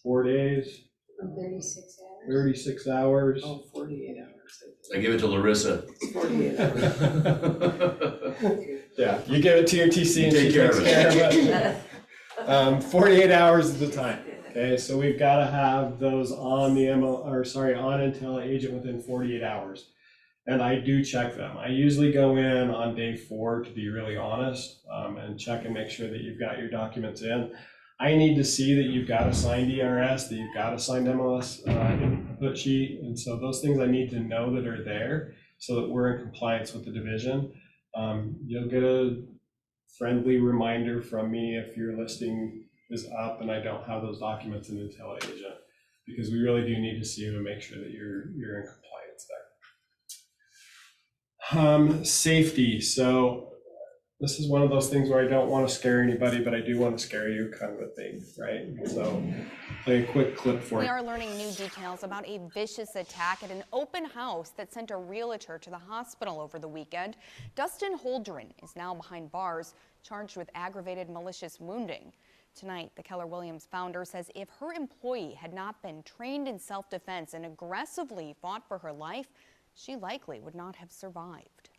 4 days, 36 hours. 36 hours. Oh, 48 hours. I give it to Larissa. It's 48 hours. Yeah, you give it to your TC and Take she care takes of care of it. 48 hours is the time. Okay, so we've got to have those on the on IntelliAgent within 48 hours. And I do check them. I usually go in on day 4, to be really honest, and check and make sure that you've got your documents in. I need to see that you've got a signed DRS, that you've got a signed MLS input sheet. And so those things I need to know that are there so that we're in compliance with the division. You'll get a friendly reminder from me if your listing is up and I don't have those documents in IntelliAgent, because we really do need to see them and make sure that you're in compliance there. Safety. So this is one of those things where I don't want to scare anybody, but I do want to scare you, kind of a thing, right? So play a quick clip for We you. are learning new details about a vicious attack at an open house that sent a realtor to the hospital over the weekend. Dustin Holdren is now behind bars, charged with aggravated malicious wounding. Tonight, the Keller Williams founder says if her employee had not been trained in self-defense and aggressively fought for her life, she likely would not have survived.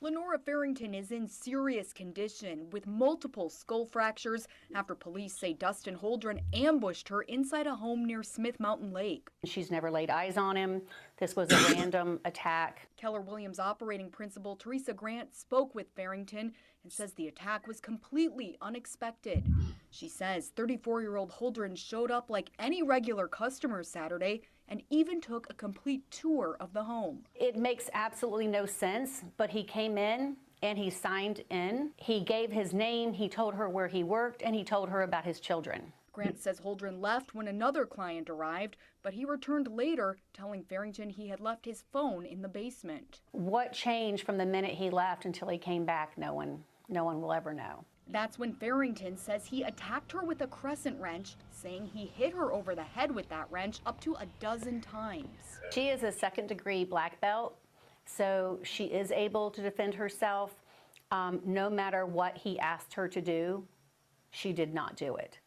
Lenora Farrington is in serious condition with multiple skull fractures after police say Dustin Holdren ambushed her inside a home near Smith Mountain Lake. She's never laid eyes on him. This was a random attack. Keller Williams operating principal Teresa Grant spoke with Farrington and says the attack was completely unexpected. She says 34-year-old Holdren showed up like any regular customer Saturday and even took a complete tour of the home. It makes absolutely no sense, but he came in and he signed in. He gave his name, he told her where he worked, and he told her about his children. Grant says Holdren left when another client arrived, but he returned later, telling Farrington he had left his phone in the basement. What changed from the minute he left until he came back, no one will ever know. That's when Farrington says he attacked her with a crescent wrench, saying he hit her over the head with that wrench up to 12 times. She is a second-degree black belt, so she is able to defend herself. No matter what he asked her to do, she did not do it.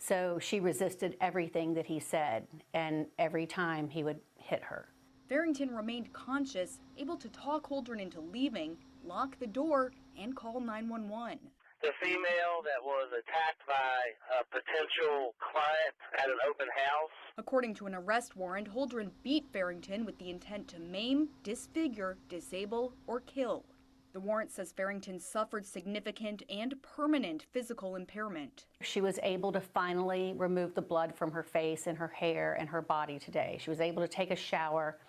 So she resisted everything that he said, and every time he would hit her. Farrington remained conscious, able to talk Holdren into leaving, lock the door, and call 911. The female that was attacked by a potential client at an open house. According to an arrest warrant, Holdren beat Farrington with the intent to maim, disfigure, disable, or kill. The warrant says Farrington suffered significant and permanent physical impairment. She was able to finally remove the blood from her face and her hair and her body today. She was able to take a shower.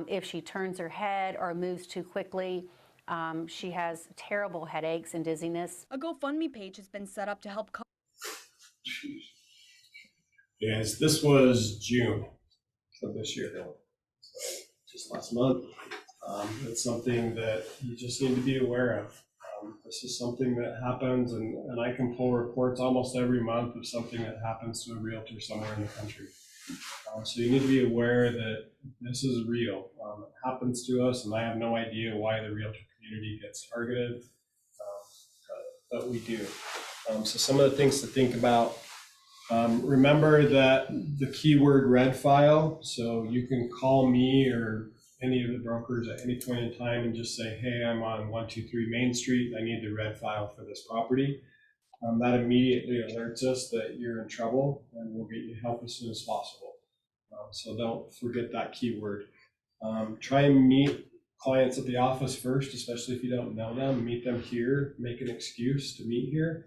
If she turns her head or moves too quickly, she has terrible headaches and dizziness. A GoFundMe page has been set up to help. Yes, this was June of this year, so just last month. It's something that you just need to be aware of. This is something that happens, and I can pull reports almost every month of something that happens to a realtor somewhere in the country. So you need to be aware that this is real. It happens to us, and I have no idea why the realtor community gets targeted, but we do. So some of the things to think about. Remember that the keyword red file, so you can call me or any of the brokers at any point in time and just say, hey, I'm on 123 Main Street, I need the red file for this property. That immediately alerts us that you're in trouble, and we'll get you help as soon as possible. So don't forget that keyword. Try and meet clients at the office first, especially if you don't know them. Meet them here, make an excuse to meet here.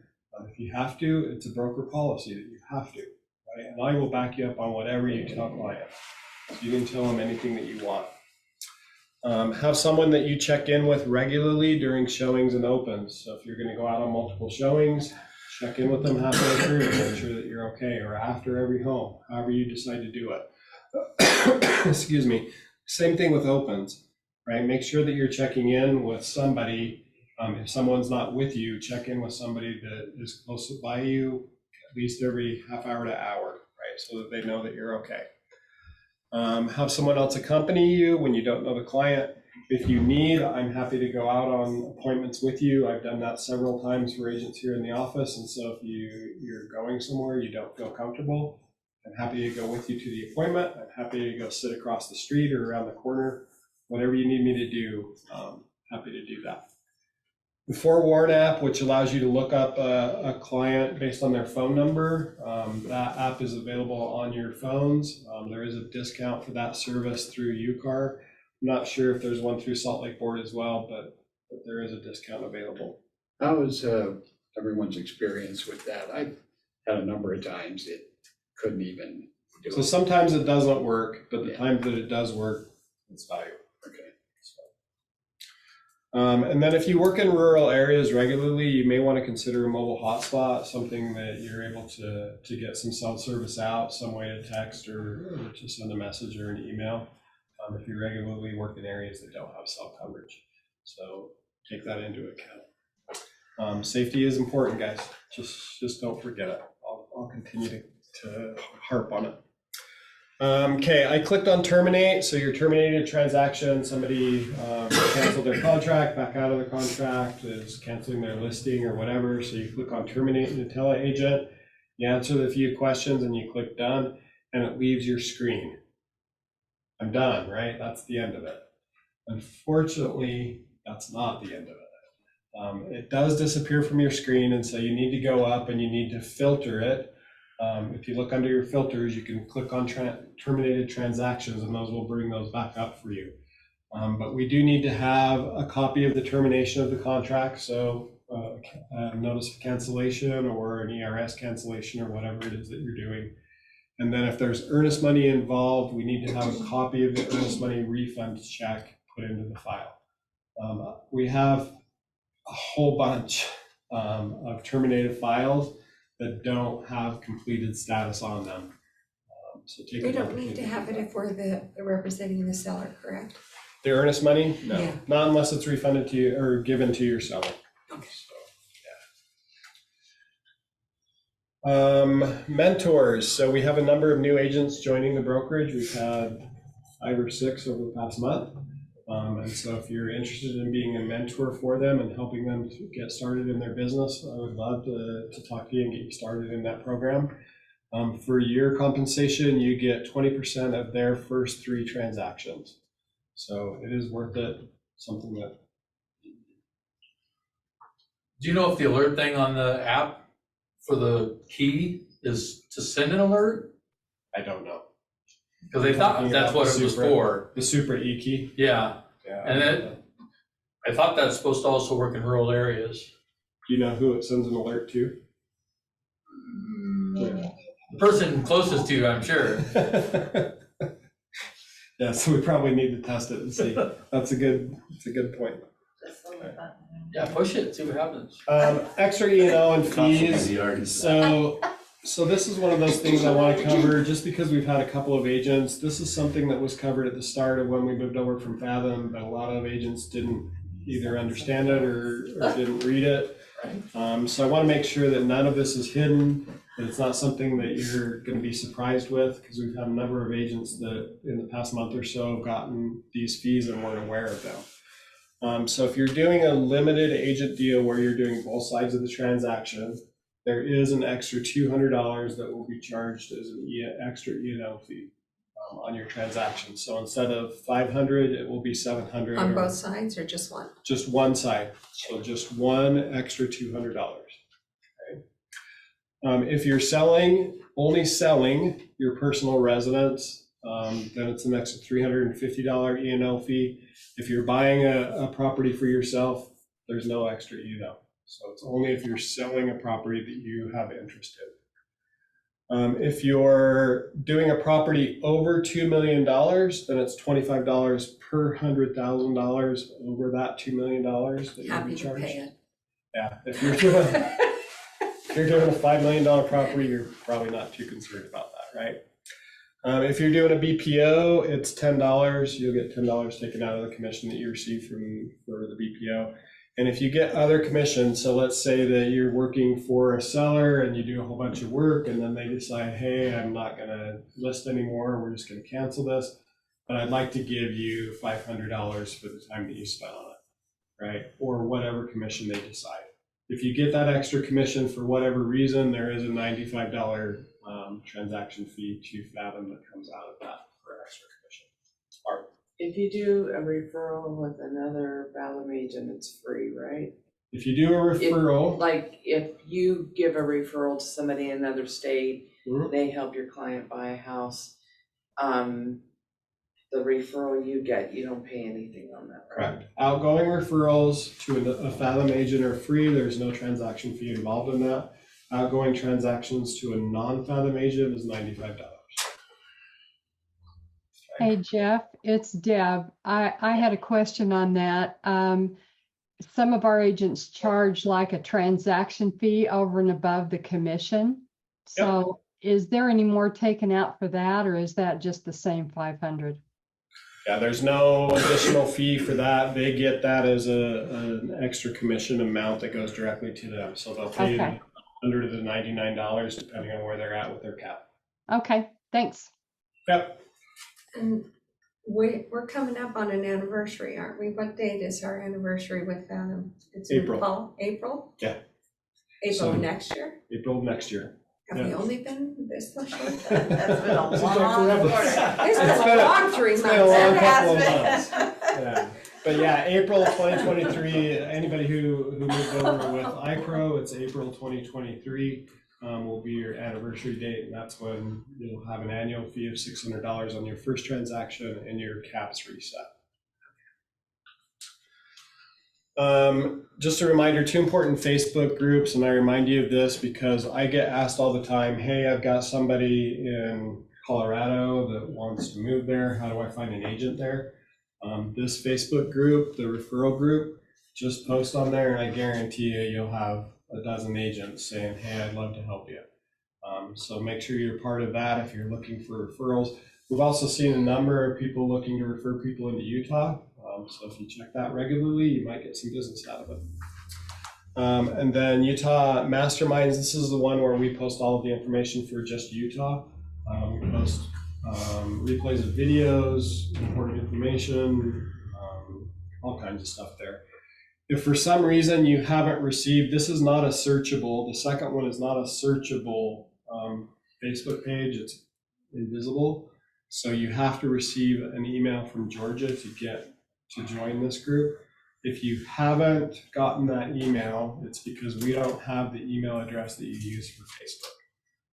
If you have to, it's a broker policy that you have to, right? And I will back you up on whatever you tell clients. So you can tell them anything that you want. Have someone that you check in with regularly during showings and opens. So if you're going to go out on multiple showings, check in with them halfway through to make sure that you're okay, or after every home, however you decide to do it. Excuse me. Same thing with opens, right? Make sure that you're checking in with somebody. If someone's not with you, check in with somebody that is close by you at least every half hour to hour, right? So that they know that you're okay. Have someone else accompany you when you don't know the client. If you need, I'm happy to go out on appointments with you. I've done that several times for agents here in the office. And so if you're going somewhere you don't feel comfortable, I'm happy to go with you to the appointment. I'm happy to go sit across the street or around the corner. Whatever you need me to do, happy to do that. The Forewarn app, which allows you to look up a client based on their phone number, that app is available on your phones. There is a discount for that service through UCAR. I'm not sure if there's one through Salt Lake Board as well, but there is a discount available. How is everyone's experience with that? I've had a number of times it couldn't even do it. So sometimes it doesn't work, but the times that it does work, it's valuable. And then if you work in rural areas regularly, you may want to consider a mobile hotspot, something that you're able to get some cell service out, some way to text or to send a message or an email, if you regularly work in areas that don't have cell coverage. So take that into account. Safety is important, guys. Just don't forget it. I'll continue to harp on it. Okay, I clicked on terminate, so you're terminating a transaction. Somebody canceled their contract, back out of the contract, is canceling their listing or whatever. So you click on terminate in the teleagent, you answer the few questions and you click done, and it leaves your screen. I'm done, right? That's the end of it. Unfortunately, that's not the end of it. It does disappear from your screen, and so you need to go up and you need to filter it. If you look under your filters, you can click on terminated transactions, and those will bring those back up for you. But we do need to have a copy of the termination of the contract, so a notice of cancellation or an ERS cancellation or whatever it is that you're doing. And then if there's earnest money involved, we need to have a copy of the earnest money refund check put into the file. We have a whole bunch of terminated files that don't have completed status on them. So take We don't need to have it if we're representing the seller, correct? The earnest money? No, Yeah. Not unless it's refunded to you or given to your seller. Okay. So, yeah. Mentors. So we have a number of new agents joining the brokerage. We've had 5 or 6 over the past month. And so if you're interested in being a mentor for them and helping them to get started in their business, I would love to talk to you and get you started in that program. For your compensation, you get 20% of their first 3 transactions. So it is worth it, something that. Do you know if the alert thing on the app for the key is to send an alert? I don't know. Because they thought that's what it was for. The super e-key? Yeah. Yeah. And I thought that's supposed to also work in rural areas. Do you know who it sends an alert to? The person closest to you, I'm sure. Yeah, so we probably need to test it and see. That's a good point. Yeah, push it, see what happens. Extra E&O and fees. So this is one of those things I want to cover just because we've had a couple of agents. This is something that was covered at the start of when we moved over from Fathom, but a lot of agents didn't either understand it or didn't read it. So I want to make sure that none of this is hidden, that it's not something that you're going to be surprised with, because we've had a number of agents that in the past month or so have gotten these fees and weren't aware of them. So if you're doing a limited agent deal where you're doing both sides of the transaction, there is an extra $200 that will be charged as an extra E&O fee on your transaction. So instead of $500, it will be $700. On both sides or just one? Just one side. So just one extra $200. Okay. If you're only selling your personal residence, then it's an extra $350 E&O fee. If you're buying a property for yourself, there's no extra E&O. So it's only if you're selling a property that you have interest in. If you're doing a property over $2 million, then it's $25 per $100,000 over that $2 million that you'll be charged. Happy to pay it. Yeah, if you're doing a $5 million property, you're probably not too concerned about that, right? If you're doing a BPO, it's $10. You'll get $10 taken out of the commission that you receive for the BPO. And if you get other commissions, so let's say that you're working for a seller and you do a whole bunch of work and then they decide, hey, I'm not going to list anymore, we're just going to cancel this, but I'd like to give you $500 for the time that you spent on it, right? Or whatever commission they decide. If you get that extra commission for whatever reason, there is a $95 transaction fee to Fathom that comes out of that for extra commission. If you do a referral with another Fathom agent, it's free, right? If you do a referral. If you give a referral to somebody in another state, they help your client buy a house, the referral you get, you don't pay anything on that, right? Correct. Outgoing referrals to a Fathom agent are free. There's no transaction fee involved in that. Outgoing transactions to a non-Fathom agent is $95. Hey, Jeff, it's Deb. I had a question on that. Some of our agents charge like a transaction fee over and above the commission. So is there any more taken out for that, or is that just the same 500? Yeah, there's no additional fee for that. They get that as an extra commission amount that goes directly to them. So they'll pay under the $99 depending on where they're at with their cap. Okay, thanks. Yep. And we're coming up on an anniversary, aren't we? What date is our anniversary with Fathom? It's April. In fall? April? Yeah. April of next year? April of next year. Have we only been this much? That's been a long quarter. It's been a long 3 months. It's been a long couple of It has months. Yeah. But yeah, April 2023, anybody who moved over with iPro, it's April 2023 will be your anniversary date, and that's when you'll have an annual fee of $600 on your first transaction and your caps reset. Just a reminder, 2 important Facebook groups, and I remind you of this because I get asked all the time, hey, I've got somebody in Colorado that wants to move there. How do I find an agent there? This Facebook group, the referral group, just post on there and I guarantee you'll have a dozen agents saying, hey, I'd love to help you. So make sure you're part of that if you're looking for referrals. We've also seen a number of people looking to refer people into Utah. So if you check that regularly, you might get some business out of it. And then Utah Masterminds, this is the one where we post all of the information for just Utah. We post replays of videos, important information, all kinds of stuff there. If for some reason you haven't received, this is not a searchable, the second one is not a searchable Facebook page, it's invisible. So you have to receive an email from Georgia to join this group. If you haven't gotten that email, it's because we don't have the email address that you use for Facebook.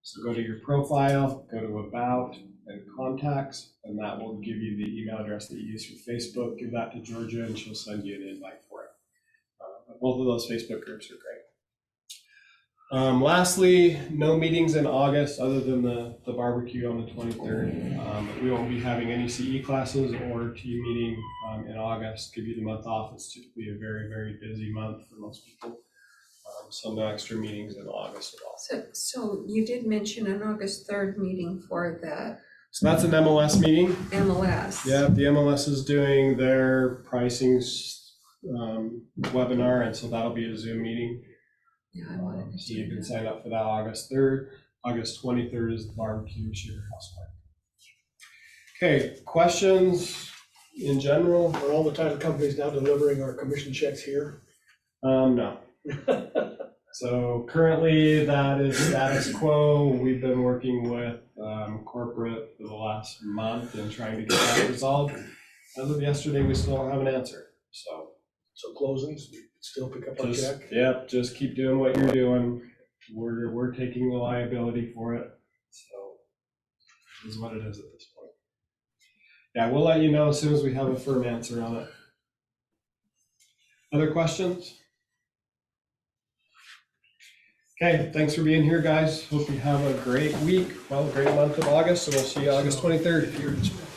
So go to your profile, go to About and Contacts, and that will give you the email address that you use for Facebook. Give that to Georgia and she'll send you an invite for it. Both of those Facebook groups are great. Lastly, no meetings in August other than the barbecue on the 23rd. We won't be having any CE classes or team meeting in August. Give you the month off. It's typically a very, very busy month for most people. So no extra meetings in August at all. So you did mention an August 3rd meeting for the So that's an MLS meeting. MLS. Yeah, the MLS is doing their pricing webinar, and so that'll be a Zoom meeting. Yeah, I wanted to so you can sign up for that August 3rd. August 23rd is the barbecue sugar house party. Okay, questions in general? Are all the title companies now delivering our commission checks here? No. So currently that is status quo. We've been working with corporate for the last month and trying to get that resolved. As of yesterday, we still don't have an answer. So closings, we still pick up our check? Yep, just keep doing what you're doing. We're taking the liability for it. So this is what it is at this point. Yeah, we'll let you know as soon as we have a firm answer on it. Other questions? Okay, thanks for being here, guys. Hope you have a great week. Well, a great month of August, and we'll see you August 23rd.